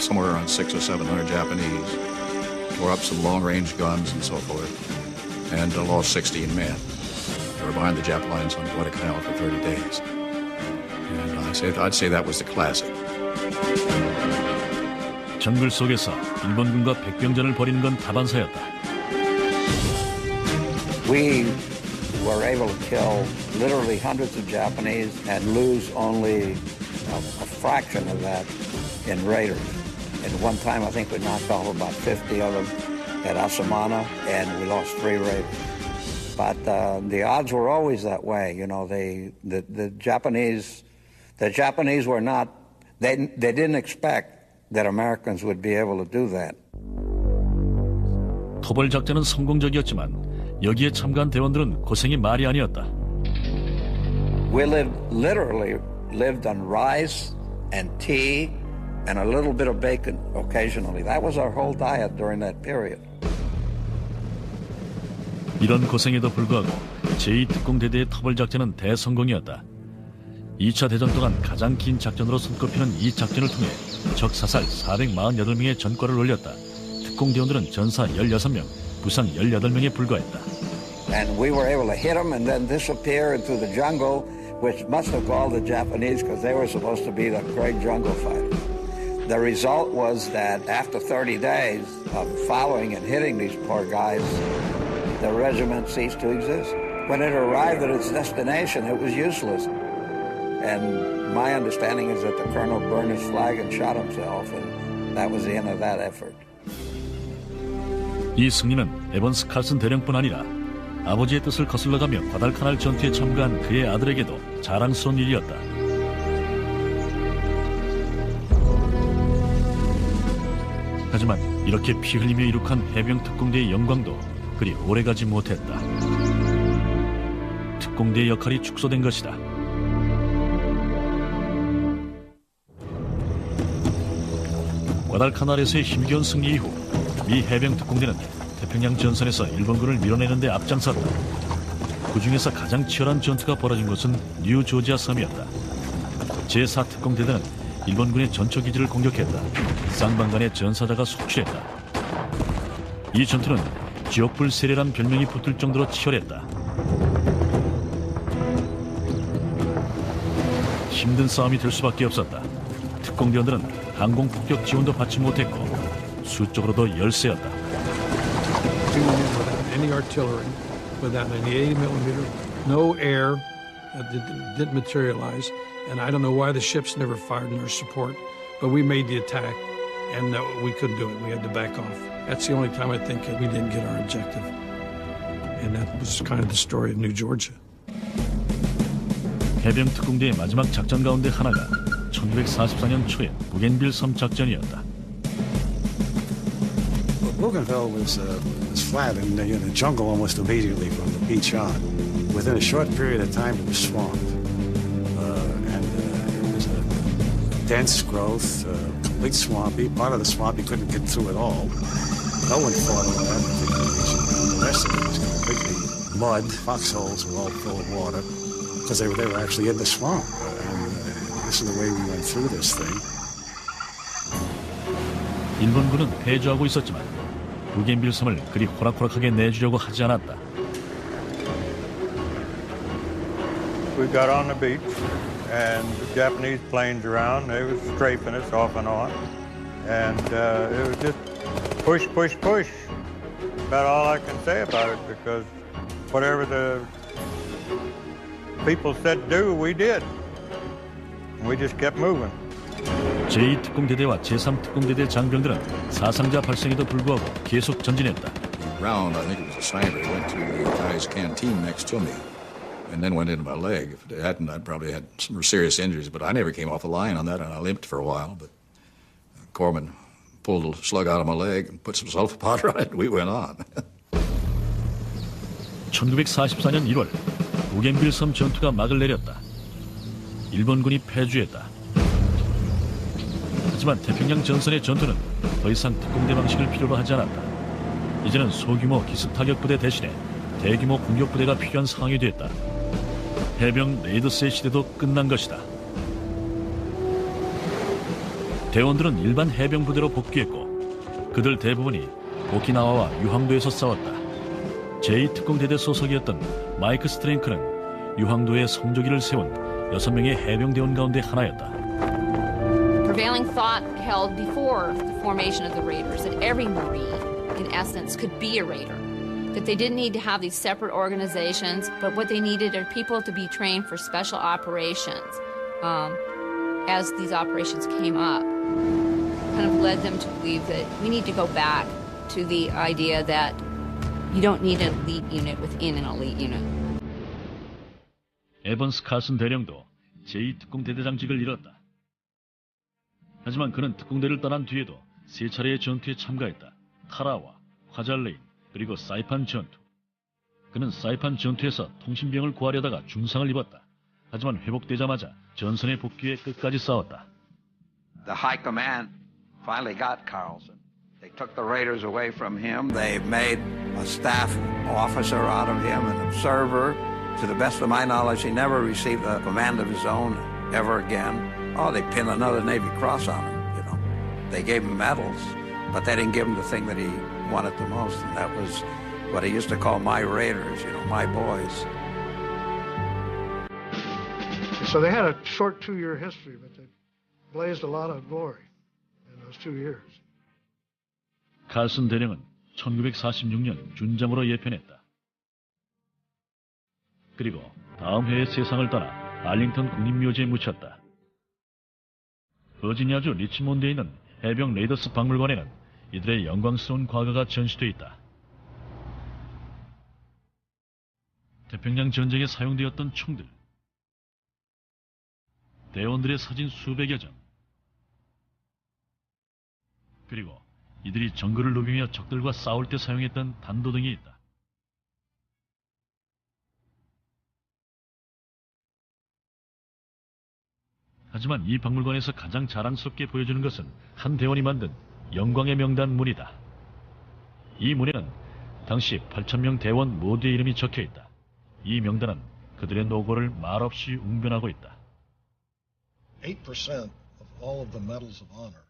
Somewhere around 600 or 700 Japanese, tore up some long-range guns and so forth, and lost 16 men. They were behind the Jap lines on Guadalcanal for 30 days. And I'd say that was the classic. 정글 속에서 일본군과 백병전을 벌이는 건 다반사였다. We were able to kill literally hundreds of Japanese and lose only a fraction of that in raiders. At one time, I think we knocked off about 50 of them at Asamana, and we lost 3 raiders. But the odds were always that way. You know, the Japanese were not. They didn't expect that Americans would be able to do that. 토벌 작전은 성공적이었지만 여기에 참가한 대원들은 고생이 말이 아니었다. We literally lived on rice and tea and a little bit of bacon occasionally. That was our whole diet during that period. 이런 고생에도 불구하고 제2특공대대의 터벌 작전은 대성공이었다. 2차 대전 동안 가장 긴 작전으로 손꼽히는 이 작전을 통해 적 사살 448명의 전과를 올렸다. 특공대원들은 전사 16명, 부상 18명에 불과했다. And we were able to hit them and then disappear into the jungle, which must have called the Japanese because they were supposed to be the great jungle fighters. The result was that after 30 days of following and hitting these poor guys, the regiment ceased to exist. When it arrived at its destination, it was useless. And my understanding is that the colonel burned his flag and shot himself, and that was the end of that effort. 이 승리는 에번스 칼슨 대령뿐 아니라 아버지의 뜻을 거슬러가며 과달카날 전투에 참가한 그의 아들에게도 자랑스러운 일이었다. 하지만 이렇게 피 흘리며 이룩한 해병 특공대의 영광도 그리 오래가지 못했다. 특공대의 역할이 축소된 것이다. 과달카날에서의 힘겨운 승리 이후 미 해병 특공대는 태평양 전선에서 일본군을 밀어내는 데 앞장섰다. 그 중에서 가장 치열한 전투가 벌어진 곳은 뉴 조지아 섬이었다. 제4특공대대는 일본군의 전초기지를 공격했다. 쌍방간의 전사자가 속출했다. 이 전투는 지옥불 세례란 별명이 붙을 정도로 치열했다. 힘든 싸움이 될 수밖에 없었다. 특공대원들은 항공 폭격 지원도 받지 못했고 수적으로도 열세였다. Without any artillery, without any 80mm, no air, didn't materialize, and I don't know why the ships never fired in our support, but we made the attack, and we couldn't do it. We had to back off. That's the only time I think we didn't get our objective, and that was kind of the story of New Georgia. 해병 특공대의 마지막 작전 가운데 하나가 1944년 초의 부겐빌 섬 작전이었다. Bougainville was flat in the jungle almost immediately from the beach on. Within a short period of time, it was swamped, and it was a dense growth, complete swampy. Part of the swamp you couldn't get through at all. No one fought on that particular region. The rest of it was completely mud. Foxholes were all full of water because they were actually in the swamp. This is the way we went through this thing. 일본군은 패주하고 있었지만 부겐빌 섬을 그리 호락호락하게 내주려고 하지 않았다. We got on the beach, and the Japanese planes around. They was strafing us off and on, and it was just push, push, push. About all I can say about it, because whatever the people said do, we did. We just kept moving. 제2특공대대와 제3특공대대 장병들은 사상자 발생에도 불구하고 계속 전진했다. Round, I think it was a sniper, went to the guy's canteen next to me and then went into my leg. If it hadn't, I'd probably had some serious injuries, but I never came off the line on that, and I limped for a while. But Corman pulled a slug out of my leg and put some sulfa powder on it, and we went on. 1944년 1월 부겐빌 섬 전투가 막을 내렸다. 일본군이 패주했다. 하지만 태평양 전선의 전투는 더 이상 특공대 방식을 필요로 하지 않았다. 이제는 소규모 기습 타격 부대 대신에 대규모 공격 부대가 필요한 상황이 됐다. 해병 레이더스의 시대도 끝난 것이다. 대원들은 일반 해병 부대로 복귀했고 그들 대부분이 오키나와와 유황도에서 싸웠다. 제2특공대대 소속이었던 마이크 스트랭크는 유황도에 성조기를 세운 6명의 해병대원 가운데 하나였다. Prevailing thought held before the formation of the Raiders, that every Marine, in essence, could be a Raider. That they didn't need to have these separate organizations, but what they needed are people to be trained for special operations. As these operations came up, kind of led them to believe that we need to go back to the idea that you don't need an elite unit within an elite unit. 에번스 칼슨 대령도 제2특공대대장직을 잃었다. 하지만 그는 특공대를 떠난 뒤에도 세 차례의 전투에 참가했다. 타라와, 화잘레인, 그리고 사이판 전투. 그는 사이판 전투에서 통신병을 구하려다가 중상을 입었다. 하지만 회복되자마자 전선에 복귀해 끝까지 싸웠다. The High Command finally got Carlson. They took the Raiders away from him. They made a staff officer out of him, an observer. To the best of my knowledge, he never received a command of his own ever again. Oh, they pinned another Navy Cross on him, you know. They gave him medals, but they didn't give him the thing that he wanted the most, and that was what he used to call my Raiders, you know, my boys. So they had a short 2-year history, but they blazed a lot of glory in those 2 years. 칼슨 대령은 1946년 준장으로 예편했다. 그리고 다음 해에 세상을 떠나 알링턴 국립묘지에 묻혔다. 버지니아주 리치몬드에 있는 해병 레이더스 박물관에는 이들의 영광스러운 과거가 전시돼 있다. 태평양 전쟁에 사용되었던 총들, 대원들의 사진 수백여 장, 그리고 이들이 정글을 누비며 적들과 싸울 때 사용했던 단도 등이 있다. 하지만 이 박물관에서 가장 자랑스럽게 보여주는 것은 한 대원이 만든 영광의 명단 문이다. 이 문에는 당시 8,000명 대원 모두의 이름이 적혀있다. 이 명단은 그들의 노고를 말없이 웅변하고 있다. 8% of all of the medals of honor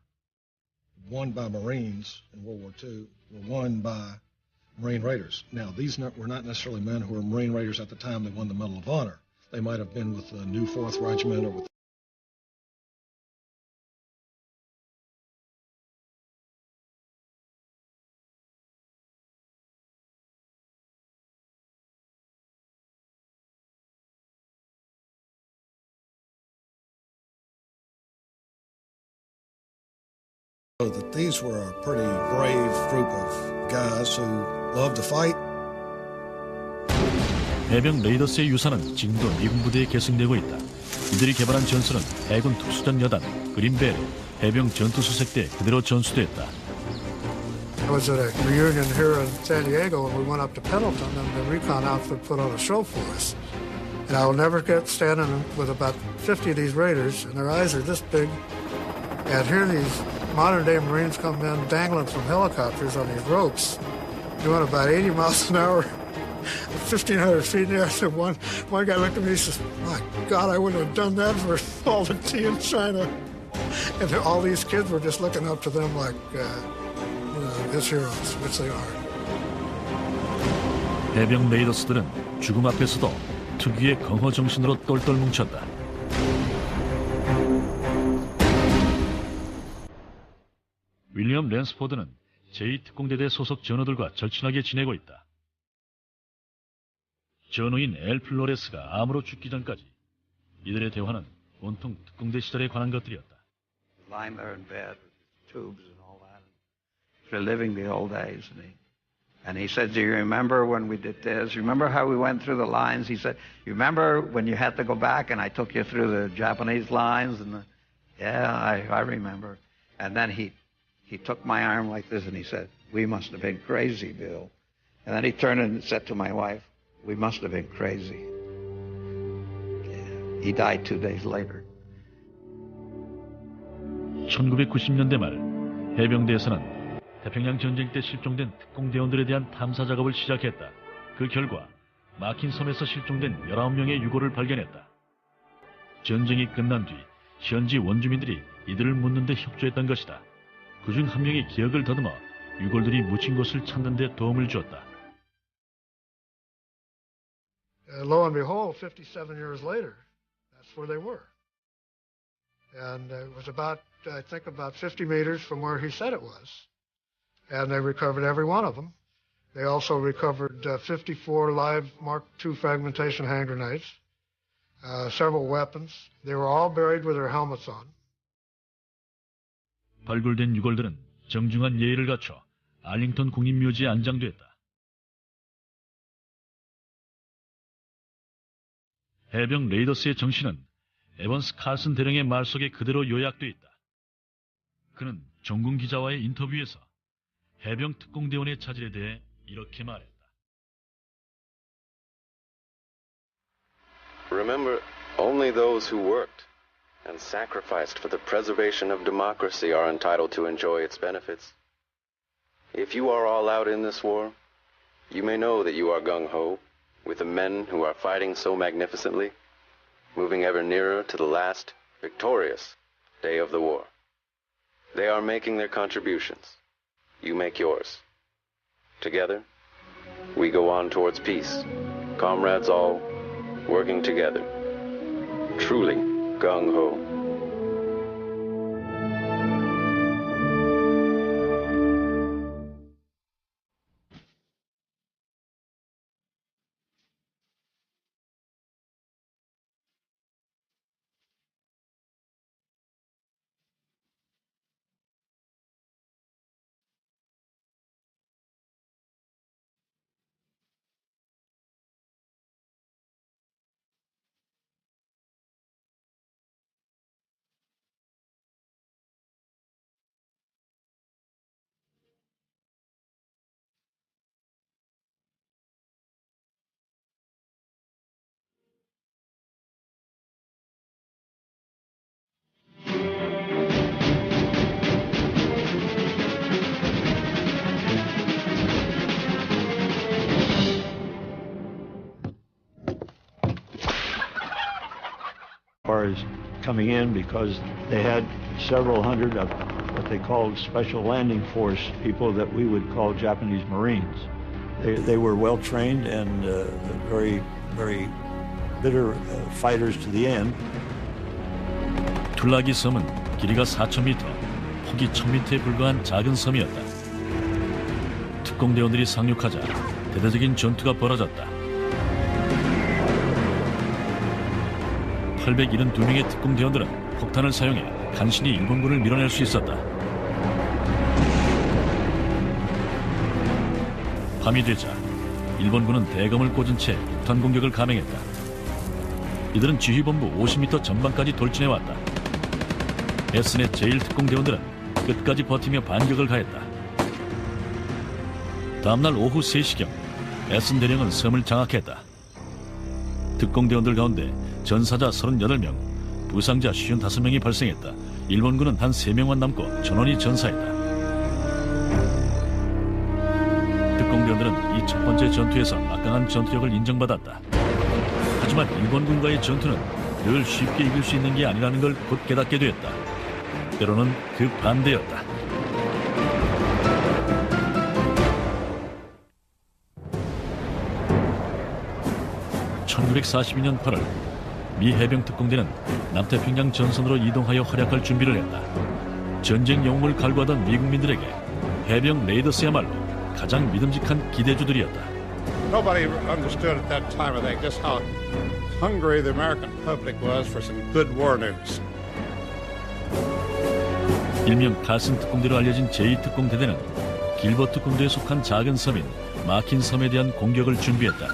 won by Marines in World War II were won by Marine Raiders. Now, these were not necessarily men who were Marine Raiders at the time they won the Medal of Honor. They might have been with the New 4th Regiment or with that these were a pretty brave group of guys who loved to fight. 해병 레이더스의 유산은 지금도 미군 부대에 계승되고 있다. 이들이 개발한 전술은 해군 특수전 여단, 그린베르, 해병 전투수색대에 그대로 전수됐다. I was at a reunion here in San Diego and we went up to Pendleton and the recon outfit put on a show for us. And I will never get standing with about 50 of these Raiders and their eyes are this big. And here these modern-day Marines come in dangling from helicopters on these ropes, doing about 80 miles an hour, 1,500 feet in the air. So one guy looked at me and says, "My God, I wouldn't have done that for all the tea in China." And all these kids were just looking up to them like, as heroes, which they are. 해병 레이더스들은 죽음 앞에서도 특유의 강호 정신으로 똘똘 뭉쳤다. 윌리엄 랜스포드는 제2특공대대 소속 전우들과 절친하게 지내고 있다. 전우인 엘 플로레스가 암으로 죽기 전까지 이들의 대화는 온통 특공대 시절에 관한 것들이었다. Lying there in bed with tubes and all that, reliving the old days, and he said, "Do you remember when we did this? You remember how we went through the lines?" He said, "You remember when you had to go back and I took you through the Japanese lines?" And yeah, I remember. And then he took my arm like this and he said, "We must have been crazy, Bill." And then he turned and said to my wife, "We must have been crazy." Yeah. He died 2 days later. 1990년대 말 해병대에서는 태평양 전쟁 때 실종된 특공대원들에 대한 탐사 작업을 시작했다. 그 결과 마킨 섬에서 실종된 19명의 유골을 발견했다. 전쟁이 끝난 뒤 현지 원주민들이 이들을 묻는 데 협조했던 것이다. 그중 한 명이 기억을 더듬어 유골들이 묻힌 곳을 찾는 데 도움을 주었다. Lo and behold, 57 years later, that's where they were. And it was about, I think, about 50 meters from where he said it was. And they recovered every one of them. They also recovered 54 live Mark II fragmentation hand grenades, several weapons. They were all buried with their helmets on. 발굴된 유골들은 정중한 예의를 갖춰 알링턴 국립묘지에 안장됐다. 해병 레이더스의 정신은 에번스 칼슨 대령의 말 속에 그대로 요약돼 있다. 그는 정군 기자와의 인터뷰에서 해병 특공대원의 차질에 대해 이렇게 말했다. Remember, only those who worked and sacrificed for the preservation of democracy are entitled to enjoy its benefits. If you are all out in this war, you may know that you are gung-ho with the men who are fighting so magnificently, moving ever nearer to the last, victorious day of the war. They are making their contributions. You make yours. Together, we go on towards peace, comrades all, working together. Truly gung-ho. As coming in because they had several hundred of what they called special landing force people that we would call Japanese Marines. They were well trained and very, very bitter fighters to the end. 툴라기 섬은 길이가 4,000m, 폭이 1,000m에 불과한 작은 섬이었다. 특공대원들이 상륙하자 대대적인 전투가 벌어졌다. 872명의 특공대원들은 폭탄을 사용해 간신히 일본군을 밀어낼 수 있었다. 밤이 되자 일본군은 대검을 꽂은 채 폭탄 공격을 감행했다. 이들은 지휘본부 50m 전방까지 돌진해왔다. 에슨의 제1특공대원들은 끝까지 버티며 반격을 가했다. 다음날 오후 3시경 에슨 대령은 섬을 장악했다. 특공대원들 가운데 전사자 38명, 부상자 55명이 발생했다. 일본군은 단 3명만 남고 전원이 전사했다. 특공대원들은 이 첫 번째 전투에서 막강한 전투력을 인정받았다. 하지만 일본군과의 전투는 늘 쉽게 이길 수 있는 게 아니라는 걸 곧 깨닫게 되었다. 때로는 그 반대였다. (1942년 8월) 미 해병 특공대는 남태평양 전선으로 이동하여 활약할 준비를 했다. 전쟁 영웅을 갈구하던 미국민들에게 해병 레이더스야말로 가장 믿음직한 기대주들이었다. Nobody understood at that time, I think, just how hungry the American public was for some good war news. 일명 칼슨 특공대로 알려진 제2특공대대는 길버트 군도에 속한 작은 섬인 마킨 섬에 대한 공격을 준비했다.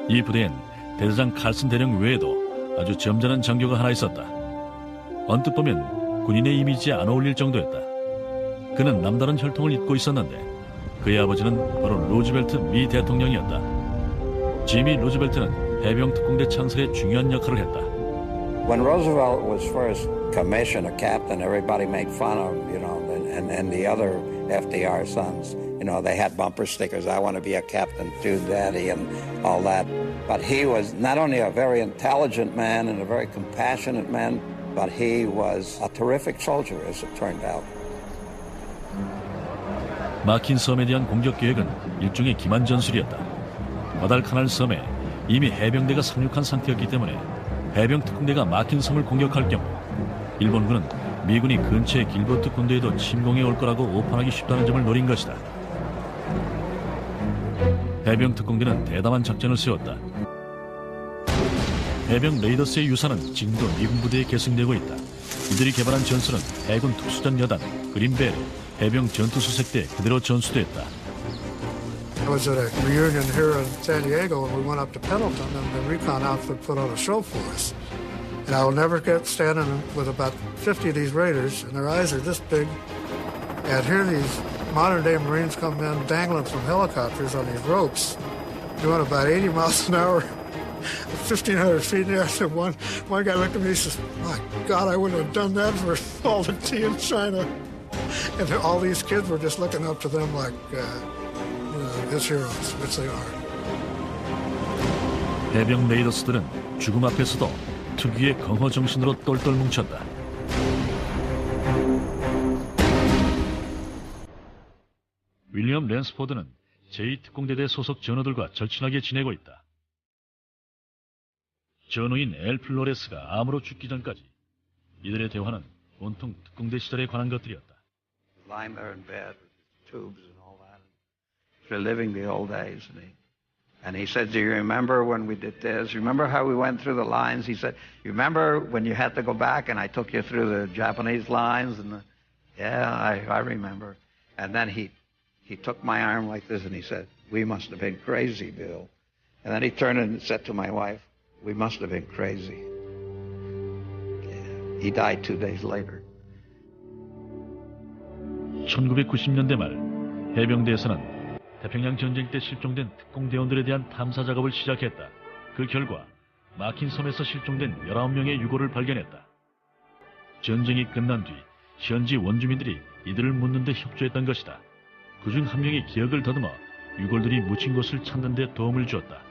이 부대엔 대대장 칼슨 대령 외에도 아주 점잖은 장교가 하나 있었다. 언뜻 보면 군인의 이미지에 안 어울릴 정도였다. 그는 남다른 혈통을 잇고 있었는데 그의 아버지는 바로 루즈벨트 미 대통령이었다. 지미 루즈벨트는 해병 특공대 창설에 중요한 역할을 했다. When Roosevelt was first commissioned a captain, everybody made fun of, and the other FDR sons. They had bumper stickers, I want to be a captain too, Daddy, and all that. But he was not only a very intelligent man and a very compassionate man, but he was a terrific soldier, as it turned out. 마킨 섬에 대한 공격 계획은 일종의 기만 전술이었다. 과달카날 섬에 이미 해병대가 상륙한 상태였기 때문에 해병 특공대가 막힌 섬을 공격할 경우 일본군은 미군이 근처의 길버트 군대에도 침공해 올 거라고 오판하기 쉽다는 점을 노린 것이다. 해병 특공대는 대담한 작전을 세웠다. 해병 레이더스의 유산은 지금도 미군 부대에 계승되고 있다. 이들이 개발한 전술은 해군 특수전 여단 그린베리 해병 전투수색대에 그대로 전수됐다. I was at a reunion here in San Diego, and we went up to Pendleton, and the recon outfit put on a show for us. And I will never get standing with about 50 of these Raiders, and their eyes are this big. And here these modern-day Marines come in dangling from helicopters on these ropes, doing about 80 miles an hour, 1,500 feet in the air. I said, one guy looked at me and says, "My God, I wouldn't have done that for all the tea in China." And all these kids were just looking up to them like, as heroes, which they are. 해병 레이더스들은 죽음 앞에서도 특유의 강호 정신으로 똘똘 뭉쳤다. 윌리엄 랜스포드는 제2특공대대 소속 전우들과 절친하게 지내고 있다. 전우인 엘 플로레스가 암으로 죽기 전까지 이들의 대화는 온통 특공대 시절에 관한 것들이었다. Lying there in bed with his tubes and all that, reliving the old days, and he said, "Do you remember when we did this? Remember how we went through the lines?" He said, "You remember when you had to go back and I took you through the Japanese lines?" And yeah, I remember. And then he took my arm like this and he said, "We must have been crazy, Bill." And then he turned and said to my wife, "We must have been crazy." Yeah. He died 2 days later. 1990년대 말 해병대에서는 태평양 전쟁 때 실종된 특공대원들에 대한 탐사 작업을 시작했다. 그 결과 막힌 섬에서 실종된 19명의 유골을 발견했다. 전쟁이 끝난 뒤 현지 원주민들이 이들을 묻는 데 협조했던 것이다. 그중 한 명이 기억을 더듬어 유골들이 묻힌 곳을 찾는 데 도움을 주었다.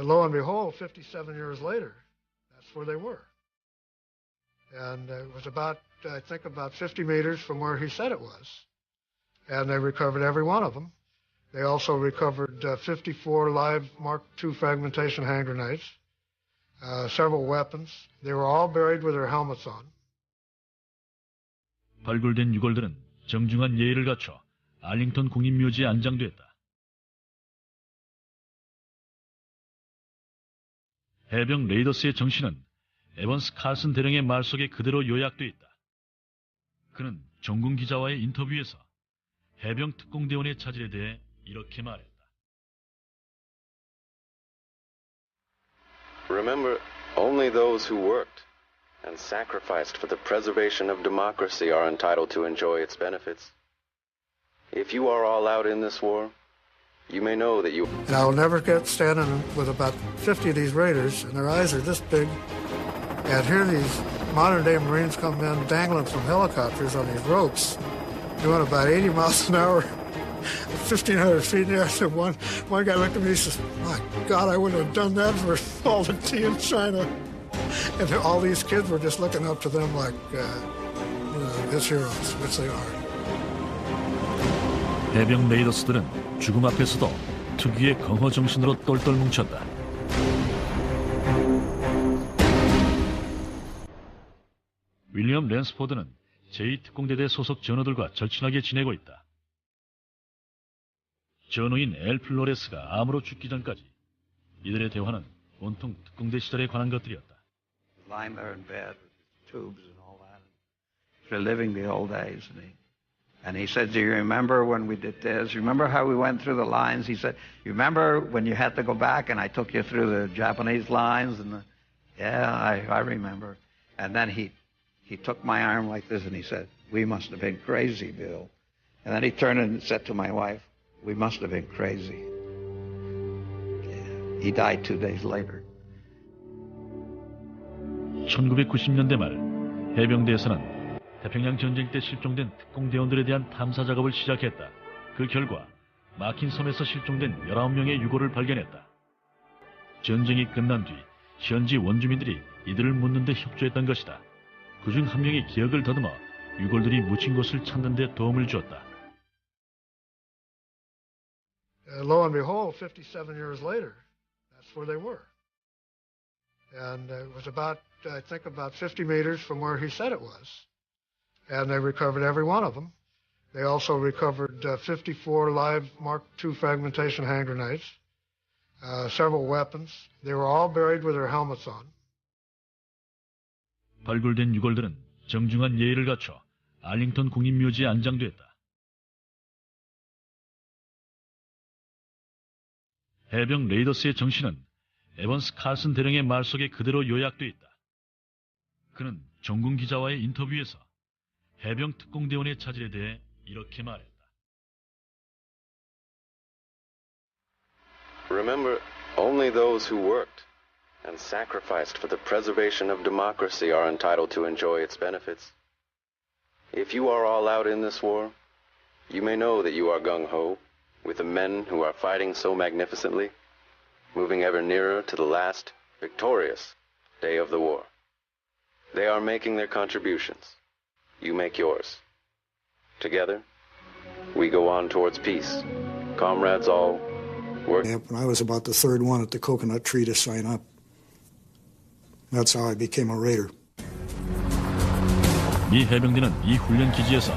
Lo and behold, 57 years later, that's where they were. And it was about, I think, about 50 meters from where he said it was. And they recovered every one of them. They also recovered 54 live Mark II fragmentation hand grenades, several weapons. They were all buried with their helmets on. 발굴된 유골들은 정중한 예의를 갖춰 알링턴 국립묘지에 안장됐다. 해병 레이더스의 정신은 에번스 칼슨 대령의 말 속에 그대로 요약돼 있다. 그는 정군 기자와의 인터뷰에서 해병 특공대원의 차질에 대해 이렇게 말했다. Remember, only those who worked and sacrificed for the preservation of democracy are entitled to enjoy its benefits. If you are all out in this war, you may know that you... And I will never get standing with about 50 of these Raiders, and their eyes are this big. And here these modern-day Marines come in dangling from helicopters on these ropes, doing about 80 miles an hour, 1,500 feet in the air. I said, one guy looked at me and says, "My God, I wouldn't have done that for all the tea in China." And all these kids were just looking up to them like, as heroes, which they are. 해병 레이더스들은 죽음 앞에서도 특유의 강호 정신으로 똘똘 뭉쳤다. 윌리엄 랜스포드는 제2특공대대 소속 전우들과 절친하게 지내고 있다. 전우인 엘 플로레스가 암으로 죽기 전까지 이들의 대화는 온통 특공대 시절에 관한 것들이었다. Lying there in bed with his tubes and all that, reliving the old days, and he said, "Do you remember when we did this? Remember how we went through the lines?" He said, "You remember when you had to go back and I took you through the Japanese lines?" And yeah, I remember. And then he took my arm like this and he said, "We must have been crazy, Bill." And then he turned and said to my wife, "We must have been crazy." Yeah. He died 2 days later. 1990년대 말 해병대에서는 태평양 전쟁 때 실종된 특공대원들에 대한 탐사 작업을 시작했다. 그 결과 막힌 섬에서 실종된 19명의 유골을 발견했다. 전쟁이 끝난 뒤 현지 원주민들이 이들을 묻는 데 협조했던 것이다. 그중 한 명이 기억을 더듬어 유골들이 묻힌 곳을 찾는 데 도움을 주었다. lo and behold, 57 years later, that's where they were. And it was about, I think, about 50 meters from where he said it was. And they recovered every one of them. They also recovered 54 live Mark II fragmentation hand grenades, several weapons. They were all buried with their helmets on. 발굴된 유골들은 정중한 예의를 갖춰 알링턴 국립묘지에 안장됐다. 해병 레이더스의 정신은 에번스 칼슨 대령의 말 속에 그대로 요약돼 있다. 그는 정군 기자와의 인터뷰에서 해병 특공대원의 차질에 대해 이렇게 말했다. Remember, only those who worked and sacrificed for the preservation of democracy are entitled to enjoy its benefits. If you are all out in this war, you may know that you are gung-ho with the men who are fighting so magnificently, moving ever nearer to the last, victorious day of the war. They are making their contributions. You make yours. Together, we go on towards peace. Comrades all, work. When I was about the third one at the coconut tree to sign up. That's how I became a Raider. 미 해병대는 이 훈련 기지에서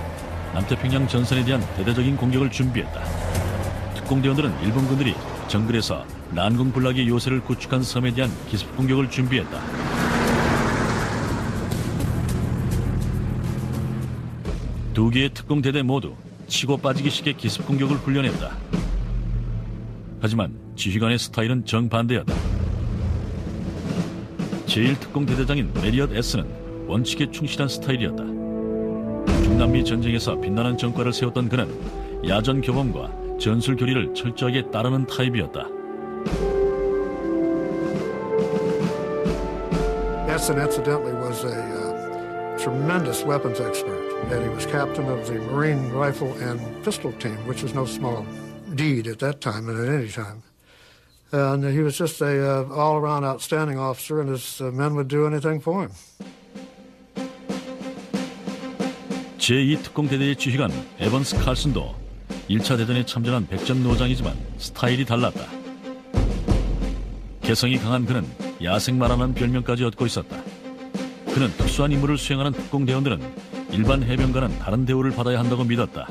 남태평양 전선에 대한 대대적인 공격을 준비했다. 특공대원들은 일본군들이 정글에서 난공불락의 요새를 구축한 섬에 대한 기습 공격을 준비했다. 두 개의 특공대대 모두 치고 빠지기식의 기습 공격을 훈련했다. 하지만 지휘관의 스타일은 정반대였다. 제1특공대대장인 메리엇 S는 원칙에 충실한 스타일이었다. 중남미 전쟁에서 빛나는 전과를 세웠던 그는 야전 교범과 전술 교리를 철저하게 따르는 타입이었다. S incidentally was a tremendous weapons expert, and he was captain of the Marine Rifle and Pistol Team, which was no small deed at that time and at any time. And he was just a all-around outstanding officer, and his men would do anything for him. 제2특공대대의 지휘관 에번스 칼슨도 1차 대전에 참전한 백전노장이지만 스타일이 달랐다. 개성이 강한 그는 야생마라는 별명까지 얻고 있었다. 그는 특수한 임무를 수행하는 특공대원들은 일반 해병과는 다른 대우를 받아야 한다고 믿었다.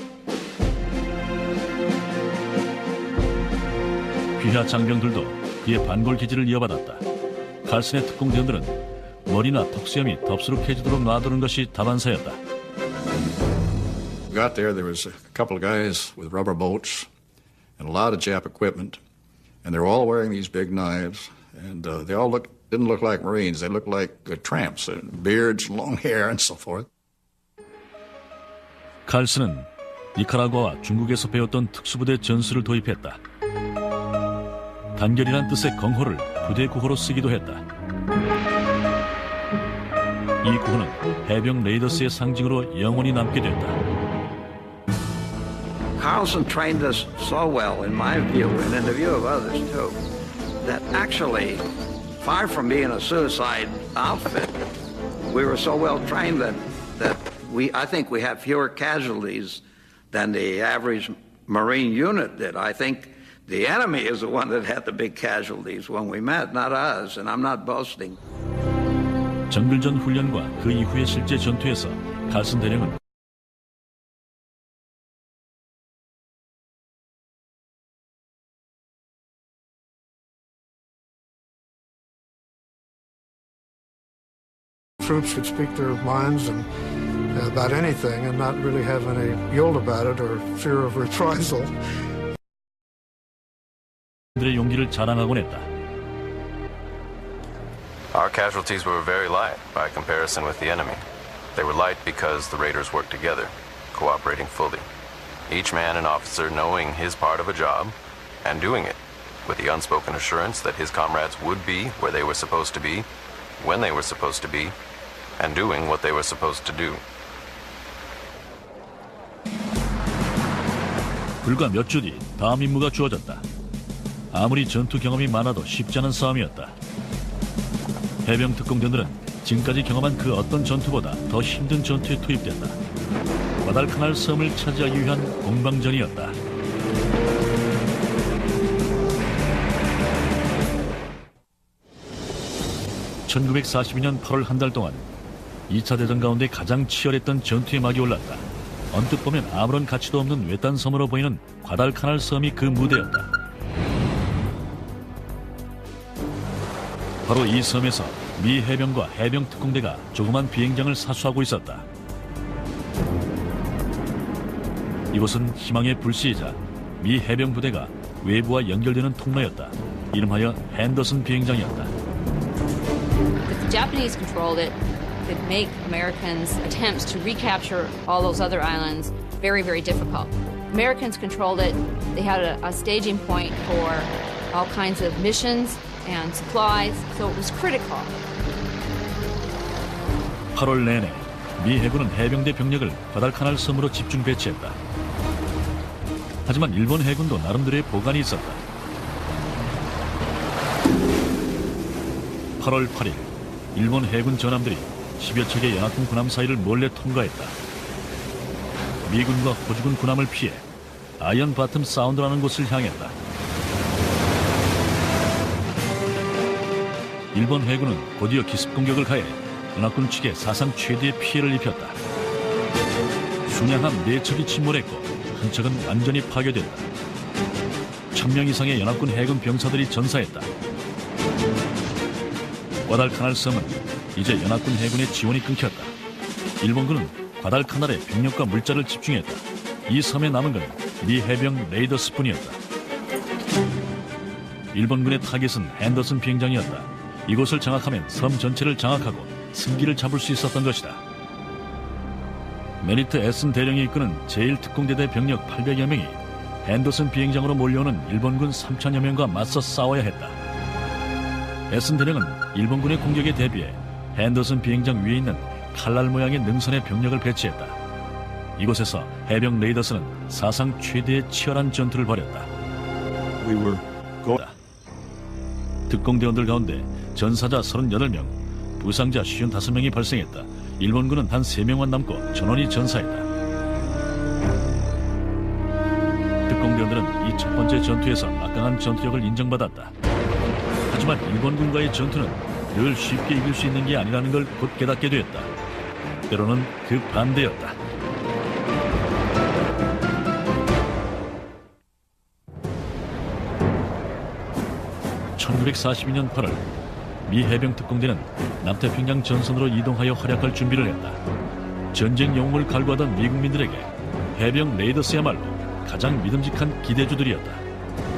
귀하 장병들도 그의 반골 기질을 이어받았다. 칼슨의 특공대원들은 머리나 턱수염이 덥수룩해지도록 놔두는 것이 다반사였다. We got there was a couple of guys with rubber boats and a lot of Jap equipment, and they were all wearing these big knives, and they all didn't look like Marines. They looked like tramps, beards, long hair, and so forth. 칼슨은 니카라과와 중국에서 배웠던 특수부대 전술을 도입했다. 단결이란 뜻의 경호를 부대 구호로 쓰기도 했다. 이 구호는 해병 레이더스의 상징으로 영원히 남게 됐다. Carlson trained us so well, in my view, and in the view of others too, that actually, far from being a suicide outfit, we were so well trained that I think we had fewer casualties than the average Marine unit did. I think the enemy is the one that had the big casualties when we met, not us, and I'm not boasting. 정글전 훈련과 그 이후의 실제 전투에서 칼슨 대령은 Troops could speak their minds and about anything and not really have any guilt about it or fear of reprisal. 들의 용기를 자랑하곤 했다. Our casualties were very light by comparison with the enemy. They were light because the raiders worked together, cooperating fully. Each man and officer knowing his part of a job and doing it with the unspoken assurance that his comrades would be where they were supposed to be, when they were supposed to be, and doing what they were supposed to do. 불과 몇 주 뒤 다음 임무가 주어졌다. 아무리 전투 경험이 많아도 쉽지 않은 싸움이었다. 해병 특공대원들은 지금까지 경험한 그 어떤 전투보다 더 힘든 전투에 투입됐다. 과달카날 섬을 차지하기 위한 공방전이었다. 1942년 8월 한 달 동안 2차 대전 가운데 가장 치열했던 전투의 막이 올랐다. 언뜻 보면 아무런 가치도 없는 외딴 섬으로 보이는 과달카날 섬이 그 무대였다. 바로 이 섬에서 미 해병과 해병 특공대가 조그만 비행장을 사수하고 있었다. 이곳은 희망의 불씨이자 미 해병 부대가 외부와 연결되는 통로였다. 이름하여 핸더슨 비행장이었다. If the Japanese controlled it, it would make Americans' attempts to recapture all those other islands very, very difficult. Americans controlled it. They had a staging point for all kinds of missions and supplies, so it was critical. 8월 내내 미 해군은 해병대 병력을 과달카날 섬으로 집중 배치했다. 하지만 일본 해군도 나름대로의 보관이 있었다. 8월 8일 일본 해군 전함들이 10여 척의 연합군 군함 사이를 몰래 통과했다. 미군과 호주군 군함을 피해 아이언 바텀 사운드라는 곳을 향했다. 일본 해군은 곧이어 기습 공격을 가해 연합군 측에 사상 최대의 피해를 입혔다. 순양함 4척이 침몰했고 한 척은 완전히 파괴됐다. 1000명 이상의 연합군 해군 병사들이 전사했다. 과달카날 섬은 이제 연합군 해군의 지원이 끊겼다. 일본군은 과달카날에 병력과 물자를 집중했다. 이 섬에 남은 건 미 해병 레이더스뿐이었다. 일본군의 타겟은 핸더슨 비행장이었다. 이곳을 장악하면 섬 전체를 장악하고 승기를 잡을 수 있었던 것이다. 메리트 에슨 대령이 이끄는 제1특공대대 병력 800여 명이 핸더슨 비행장으로 몰려오는 일본군 3000여 명과 맞서 싸워야 했다. 에슨 대령은 일본군의 공격에 대비해 핸더슨 비행장 위에 있는 칼날 모양의 능선에 병력을 배치했다. 이곳에서 해병 레이더스는 사상 최대의 치열한 전투를 벌였다. 특공대원들 가운데 전사자 38명, 부상자 55명이 발생했다. 일본군은 단 3명만 남고 전원이 전사했다. 특공대원들은 이 첫 번째 전투에서 막강한 전투력을 인정받았다. 하지만 일본군과의 전투는 늘 쉽게 이길 수 있는 게 아니라는 걸 곧 깨닫게 되었다. 때로는 그 반대였다. (1942년 8월) 미 해병 특공대는 남태평양 전선으로 이동하여 활약할 준비를 했다. 전쟁 영웅을 갈구하던 미국민들에게 해병 레이더스야말로 가장 믿음직한 기대주들이었다.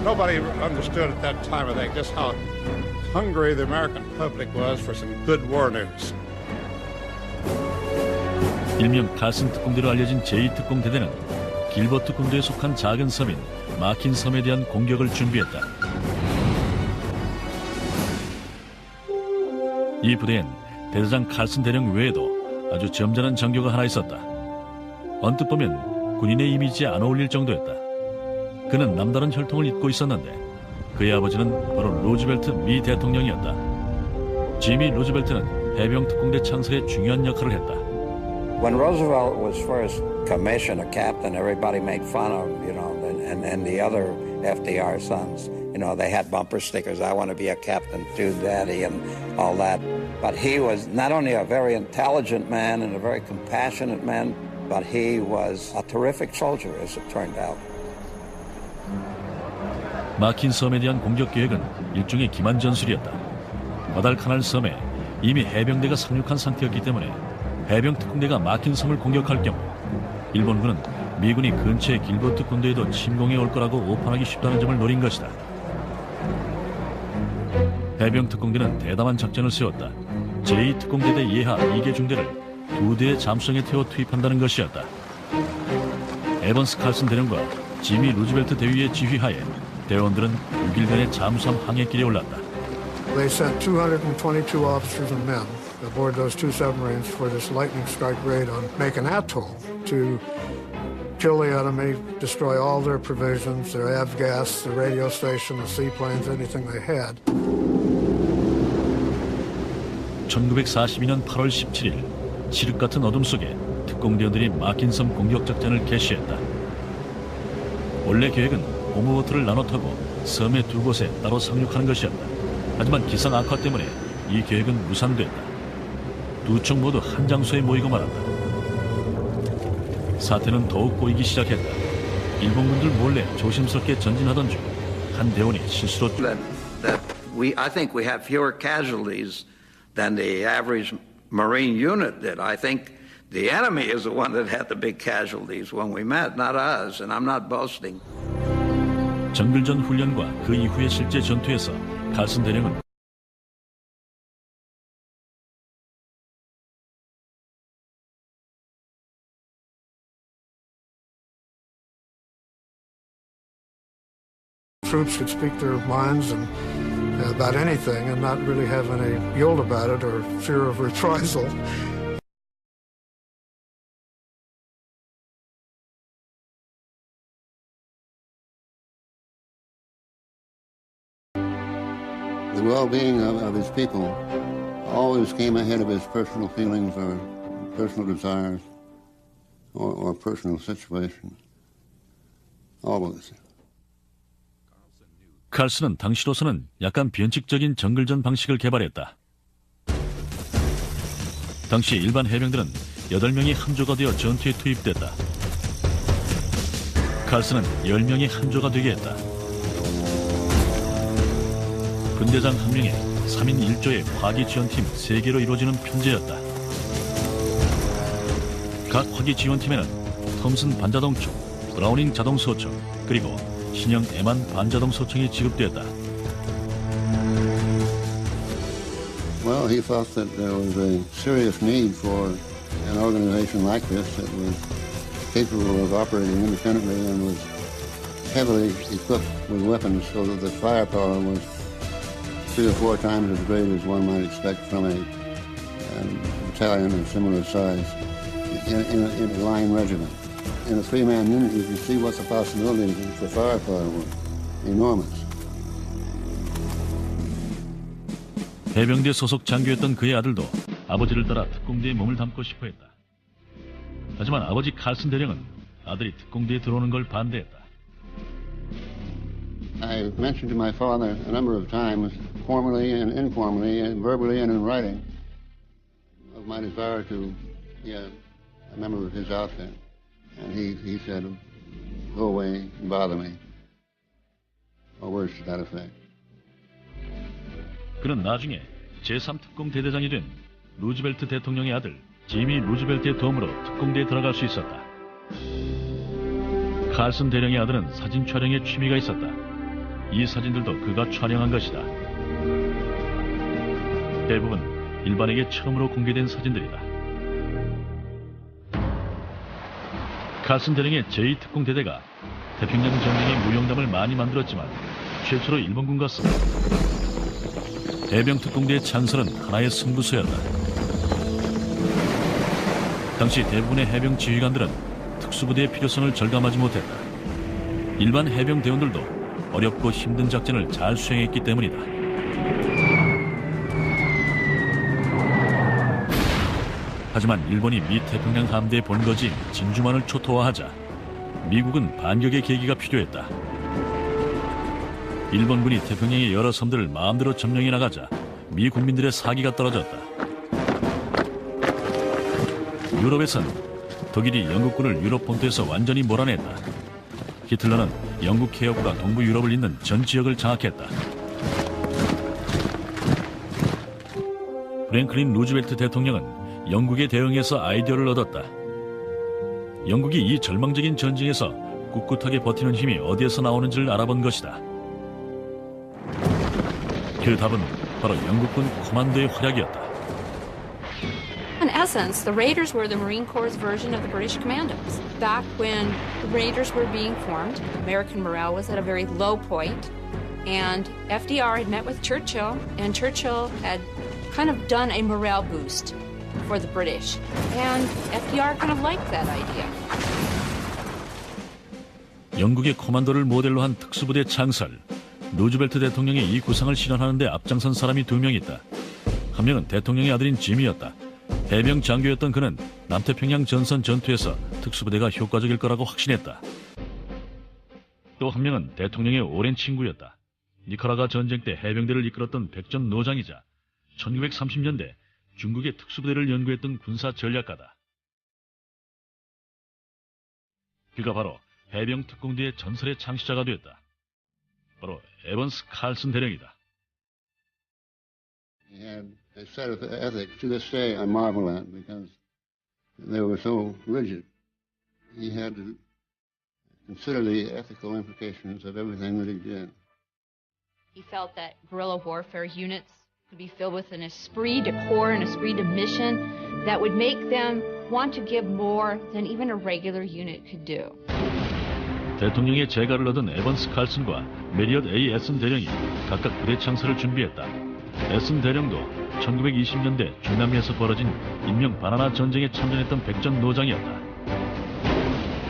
Nobody understood at that time, I think, just how hungry the American public was for some good war news. 일명 칼슨 특공대로 알려진 제2특공대대는 길버트 군도에 속한 작은 섬인 마킨 섬에 대한 공격을 준비했다. 이 부대엔 대대장 칼슨 대령 외에도 아주 점잖은 장교가 하나 있었다. 언뜻 보면 군인의 이미지에 안 어울릴 정도였다. 그는 남다른 혈통을 잇고 있었는데 그의 아버지는 바로 루즈벨트 미 대통령이었다. 지미 루즈벨트는 해병 특공대 창설에 중요한 역할을 했다. When Roosevelt was first commissioned a captain, everybody made fun of, and the other FDR sons. They had bumper stickers, I want to be a captain too, Daddy, and all that. But he was not only a very intelligent man and a very compassionate man, but he was a terrific soldier, as it turned out. 마킨 섬에 대한 공격 계획은 일종의 기만 전술이었다. 과달카날 섬에 이미 해병대가 상륙한 상태였기 때문에 해병 특공대가 마킨 섬을 공격할 경우 일본군은 미군이 근처의 길버트 군도에도 침공해 올 거라고 오판하기 쉽다는 점을 노린 것이다. 해병 특공대는 대담한 작전을 세웠다. 제2특공대대 예하 2개 중대를 2대의 잠수정에 태워 투입한다는 것이었다. 에번스 칼슨 대령과 지미 루즈벨트 대위의 지휘하에 대원들은 6일간의 잠수함 항해길에 올랐다. They sent 222 officers and men aboard those two submarines for this lightning strike raid on Macon Atoll to kill the enemy, destroy all their provisions, their avgas, the radio station, the seaplanes, anything they had. 1942년 8월 17일 칠흑 같은 어둠 속에 특공대원들이 마킨섬 공격 작전을 개시했다. 원래 계획은 홈워터를 나눠 타고 섬의 두 곳에 따로 상륙하는 것이었다. 하지만 기상 악화 때문에 이 계획은 무산됐다. 두 쪽 모두 한 장소에 모이고 말았다. 사태는 더욱 꼬이기 시작했다. 일본군들 몰래 조심스럽게 전진하던 중 한 대원이 실수로 I think we have fewer casualties than the average Marine unit did. I think the enemy is the one that had the big casualties when we met, not us, and I'm not boasting. 정글전 훈련과 그 이후의 실제 전투에서 칼슨 대령은 Troops could speak their minds and about anything and not really have any guilt about it or fear of reprisal. The well-being of his people always came ahead of his personal feelings or personal desires or personal situations. Always. 칼슨은 당시로서는 약간 변칙적인 정글전 방식을 개발했다. 당시 일반 해병들은 8명이 함조가 되어 전투에 투입됐다. 칼슨은 10명이 함조가 되게 했다. 분대장 1명에 3인 1조의 화기 지원팀 3개로 이루어지는 편제였다. 각 화기 지원팀에는 톰슨 반자동총, 브라우닝 자동소총, 그리고 신형 에만 반자동 소총이 지급됐다. Well, he thought that there was a serious need for an organization like this that was capable of operating independently and was heavily equipped with weapons so that the firepower was 3 or 4 times as great as one might expect from a battalion of similar size in a line regiment. In a 3-man unit, you can see what the possibilities for firepower were. Enormous. 해병대 소속 장교였던 그의 아들도 아버지를 따라 특공대에 몸을 담고 싶어 했다. 하지만 아버지 칼슨 대령은 아들이 특공대에 들어오는 걸 반대했다. I mentioned to my father a number of times, formally and informally, and verbally and in writing, of my desire to be a member of his outfit. And he said, go away and bother me. Or words to that effect. 그는 나중에 제3특공대대장이 된 루즈벨트 대통령의 아들 지미 루즈벨트의 도움으로 특공대에 들어갈 수 있었다. 칼슨 대령의 아들은 사진 촬영에 취미가 있었다. 이 사진들도 그가 촬영한 것이다. 대부분 일반에게 처음으로 공개된 사진들이다. 칼슨 대령의 제2특공대대가 태평양 전쟁의 무용담을 많이 만들었지만 최초로 일본군과 해병특공대의 창설은 하나의 승부수였다. 당시 대부분의 해병 지휘관들은 특수부대의 필요성을 절감하지 못했다. 일반 해병 대원들도 어렵고 힘든 작전을 잘 수행했기 때문이다. 하지만 일본이 미 태평양 함대의 본거지인 진주만을 초토화하자 미국은 반격의 계기가 필요했다. 일본군이 태평양의 여러 섬들을 마음대로 점령해 나가자 미 국민들의 사기가 떨어졌다. 유럽에선 독일이 영국군을 유럽 본토에서 완전히 몰아냈다. 히틀러는 영국 개혁과 동부 유럽을 잇는 전 지역을 장악했다. 프랭클린 루즈벨트 대통령은 영국에 대응해서 아이디어를 얻었다. 영국이 이 절망적인 전쟁에서 꿋꿋하게 버티는 힘이 어디에서 나오는지를 알아본 것이다. 그 답은 바로 영국군 코만도의 활약이었다. In essence, the Raiders were the Marine Corps' version of the British Commandos. Back when the Raiders were being formed, American morale was at a very low point, and FDR had met with Churchill, and Churchill had kind of done a morale boost for the British, and FDR kind of liked that idea. 영국의 코만도를 모델로 한 특수부대 창설. 루즈벨트 대통령의 이 구상을 실현하는 데 앞장선 사람이 2명 있다. 한 명은 대통령의 아들인 짐이었다. 해병 장교였던 그는 남태평양 전선 전투에서 특수부대가 효과적일 거라고 확신했다. 또 한 명은 대통령의 오랜 친구였다. 니카라과 전쟁 때 해병대를 이끌었던 백전 노장이자 1930년대 중국의 특수부대를 연구했던 군사 전략가다. 그가 바로 해병 특공대의 전설의 창시자가 되었다. 바로 에번스 칼슨 대령이다. He had a set of ethics to this day I marvel at because they were so rigid. He had to consider the ethical implications of everything that he did. He felt that guerrilla warfare units could be filled with an esprit de corps, an esprit de mission that would make them want to give more than even a regular unit could do. 대통령의 재가를 얻은 에번스 칼슨과 메리엇 A. 에슨 대령이 각각 부대 창설을 준비했다. 에슨 대령도 1920년대 중남미에서 벌어진 인명 바나나 전쟁에 참전했던 백전 노장이었다.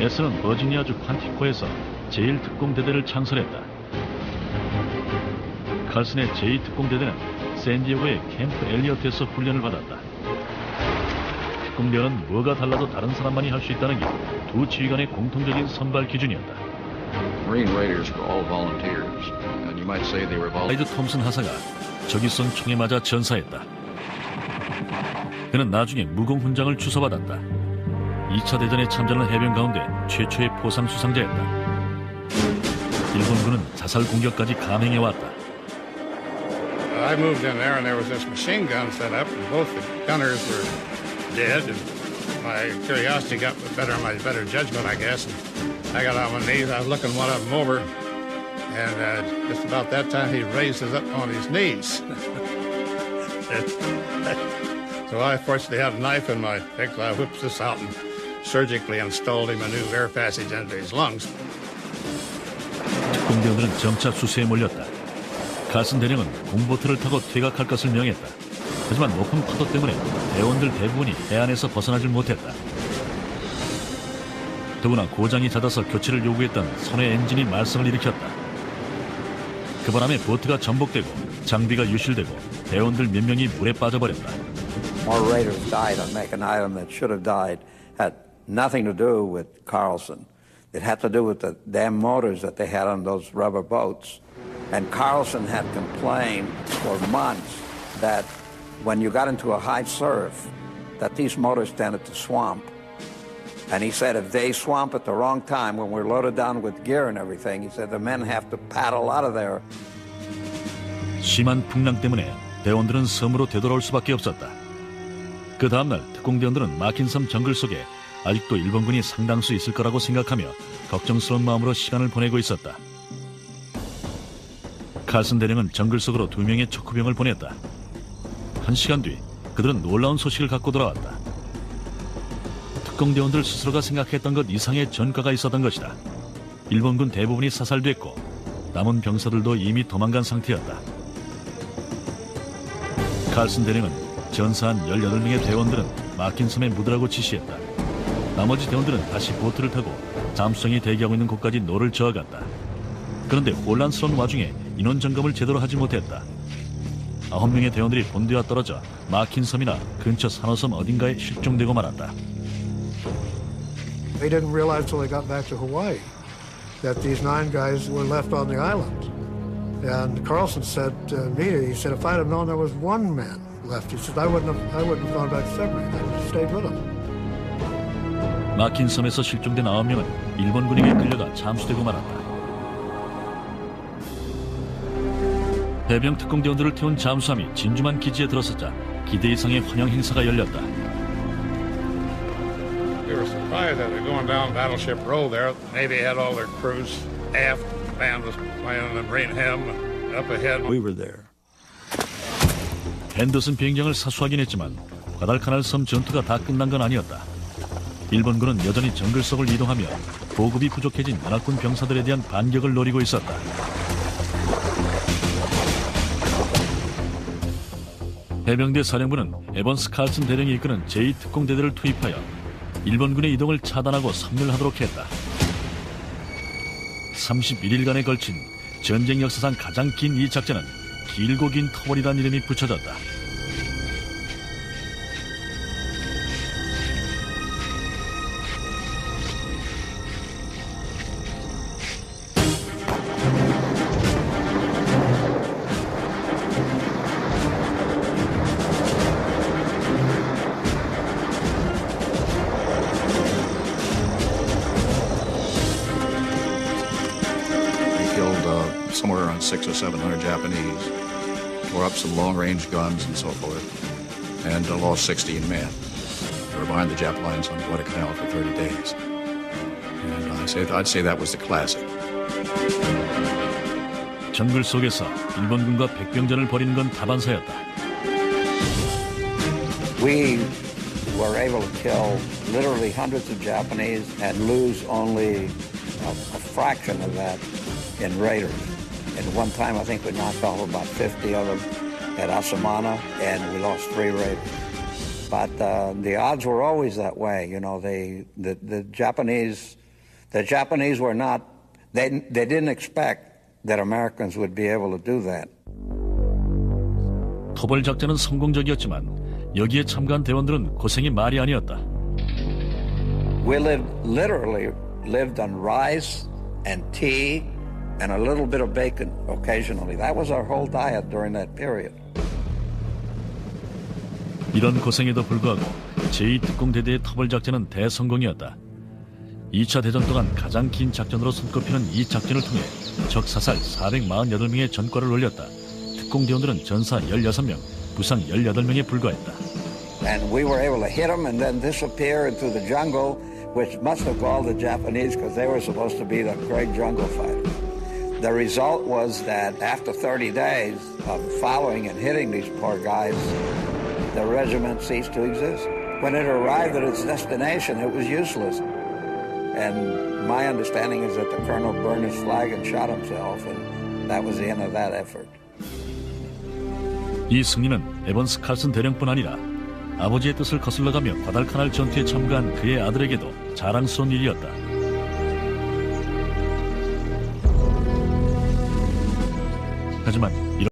에슨은 버지니아주 퀀티코에서 제1특공대대를 창설했다. 칼슨의 제2특공대대는 샌디에고의 캠프 엘리어트에서 훈련을 받았다. 특공대원은 뭐가 달라도 다른 사람만이 할 수 있다는 게 두 지휘관의 공통적인 선발 기준이었다. Marine Raiders were all volunteers, and you might say they were 라이드 톰슨 하사가 적이 쏜 총에 맞아 전사했다. 그는 나중에 무공훈장을 주서받았다. 2차 대전에 참전한 해병 가운데 최초의 포상 수상자였다. 일본군은 자살 공격까지 감행해왔다. I moved in there and there was this machine gun set up and both the gunners were dead and my curiosity got the better of my better judgment, I guess. And I got on my knees, I was looking one of them over and just about that time he raised us up on his knees. So I fortunately had a knife in my pick, so I whipped this out and surgically installed him a new air passage into his lungs. 특공대원들은 점차 수세에 몰렸다. 칼슨 대령은 공보트를 타고 퇴각할 것을 명했다. 하지만 높은 파도 때문에 대원들 대부분이 해안에서 벗어나질 못했다. 더구나 고장이 잦아서 교체를 요구했던 선의 엔진이 말썽을 일으켰다. 그 바람에 보트가 전복되고 장비가 유실되고 대원들 몇 명이 물에 빠져버렸다. More raiders died on Macon Island that should have died. Had nothing to do with Carlson. It had to do with the damn motors that they had on those rubber boats. And Carlson had complained for months that when you got into a high surf, that these motors tended to swamp. And he said if they swamp at the wrong time, when we're loaded down with gear and everything, he said the men have to paddle out of there. 심한 풍랑 때문에 대원들은 섬으로 되돌아올 수밖에 없었다. 그 다음날 특공대원들은 막힌 섬 정글 속에 아직도 일본군이 상당수 있을 거라고 생각하며 걱정스러운 마음으로 시간을 보내고 있었다. 칼슨 대령은 정글 속으로 2명의 척후병을 보냈다. 1시간 뒤 그들은 놀라운 소식을 갖고 돌아왔다. 특공대원들 스스로가 생각했던 것 이상의 전과가 있었던 것이다. 일본군 대부분이 사살됐고 남은 병사들도 이미 도망간 상태였다. 칼슨 대령은 전사한 18명의 대원들은 막힌 섬에 묻으라고 지시했다. 나머지 대원들은 다시 보트를 타고 잠수정이 대기하고 있는 곳까지 노를 저어갔다. 그런데 혼란스러운 와중에 인원 점검을 제대로 하지 못했다. 9명의 대원들이 본대와 떨어져 막힌 섬이나 근처 산호섬 어딘가에 실종되고 말았다. They didn't realize till they got back to Hawaii that these 9 guys were left on the island. And Carlson said to me, he said, if I'd have known there was 1 man left, he said, I wouldn't have gone back to submarine. I would have stayed with them. 막힌 섬에서 실종된 9명은 일본군에게 끌려가 잠수되고 말았다. 해병 특공대원들을 태운 잠수함이 진주만 기지에 들어섰자 기대 이상의 환영 행사가 열렸다. We were surprised that they're going down Battleship Row there. The Navy had all their crews aft. The band was playing the Marine hymn up ahead. We were there. 헨더슨 비행장을 사수하긴 했지만 과달카날 섬 전투가 다 끝난 건 아니었다. 일본군은 여전히 정글 속을 이동하며 보급이 부족해진 연합군 병사들에 대한 반격을 노리고 있었다. 해병대 사령부는 에번스 칼슨 대령이 이끄는 제2특공대대를 투입하여 일본군의 이동을 차단하고 섬멸하도록 했다. 31일간에 걸친 전쟁 역사상 가장 긴 이 작전은 길고 긴 터벌이라는 이름이 붙여졌다. somewhere around 600 or 700 Japanese, tore up some long-range guns and so forth, and lost 16 men. They were behind the Jap lines on Guadalcanal for 30 days. And I'd say that was the classic. 정글 속에서 일본군과 백병전을 벌이는 건 다반사였다. We were able to kill literally hundreds of Japanese and lose only a fraction of that in raiders. And one time I think we knocked off about 50 of them at Asamana, and we lost 3 raiders. But the odds were always that way. You know, the Japanese were not, they didn't expect that Americans would be able to do that. 토벌 작전은 성공적이었지만 여기에 참가한 대원들은 고생이 말이 아니었다. We literally lived on rice and tea and a little bit of bacon occasionally. That was our whole diet during that period. 이런 고생에도 불구하고 제2특공대대의 토벌 작전은 대성공이었다. 2차 대전 동안 가장 긴 작전으로 손꼽히는 이 작전을 통해 적 사살 448명의 전과를 올렸다. 특공대원들은 전사 16명, 부상 18명에 불과했다. And we were able to hit them and then disappear into the jungle, which must have called the Japanese because they were supposed to be the great jungle fighters. The result was that after 30 days of following and hitting these poor guys, the regiment ceased to exist. When it arrived at its destination, it was useless. And my understanding is that the colonel burned his flag and shot himself, and that was the end of that effort. 이 승리는 에번스 칼슨 대령뿐 아니라 아버지의 뜻을 거슬러가며 과달카날 전투에 참가한 그의 아들에게도 자랑스러운 일이었다.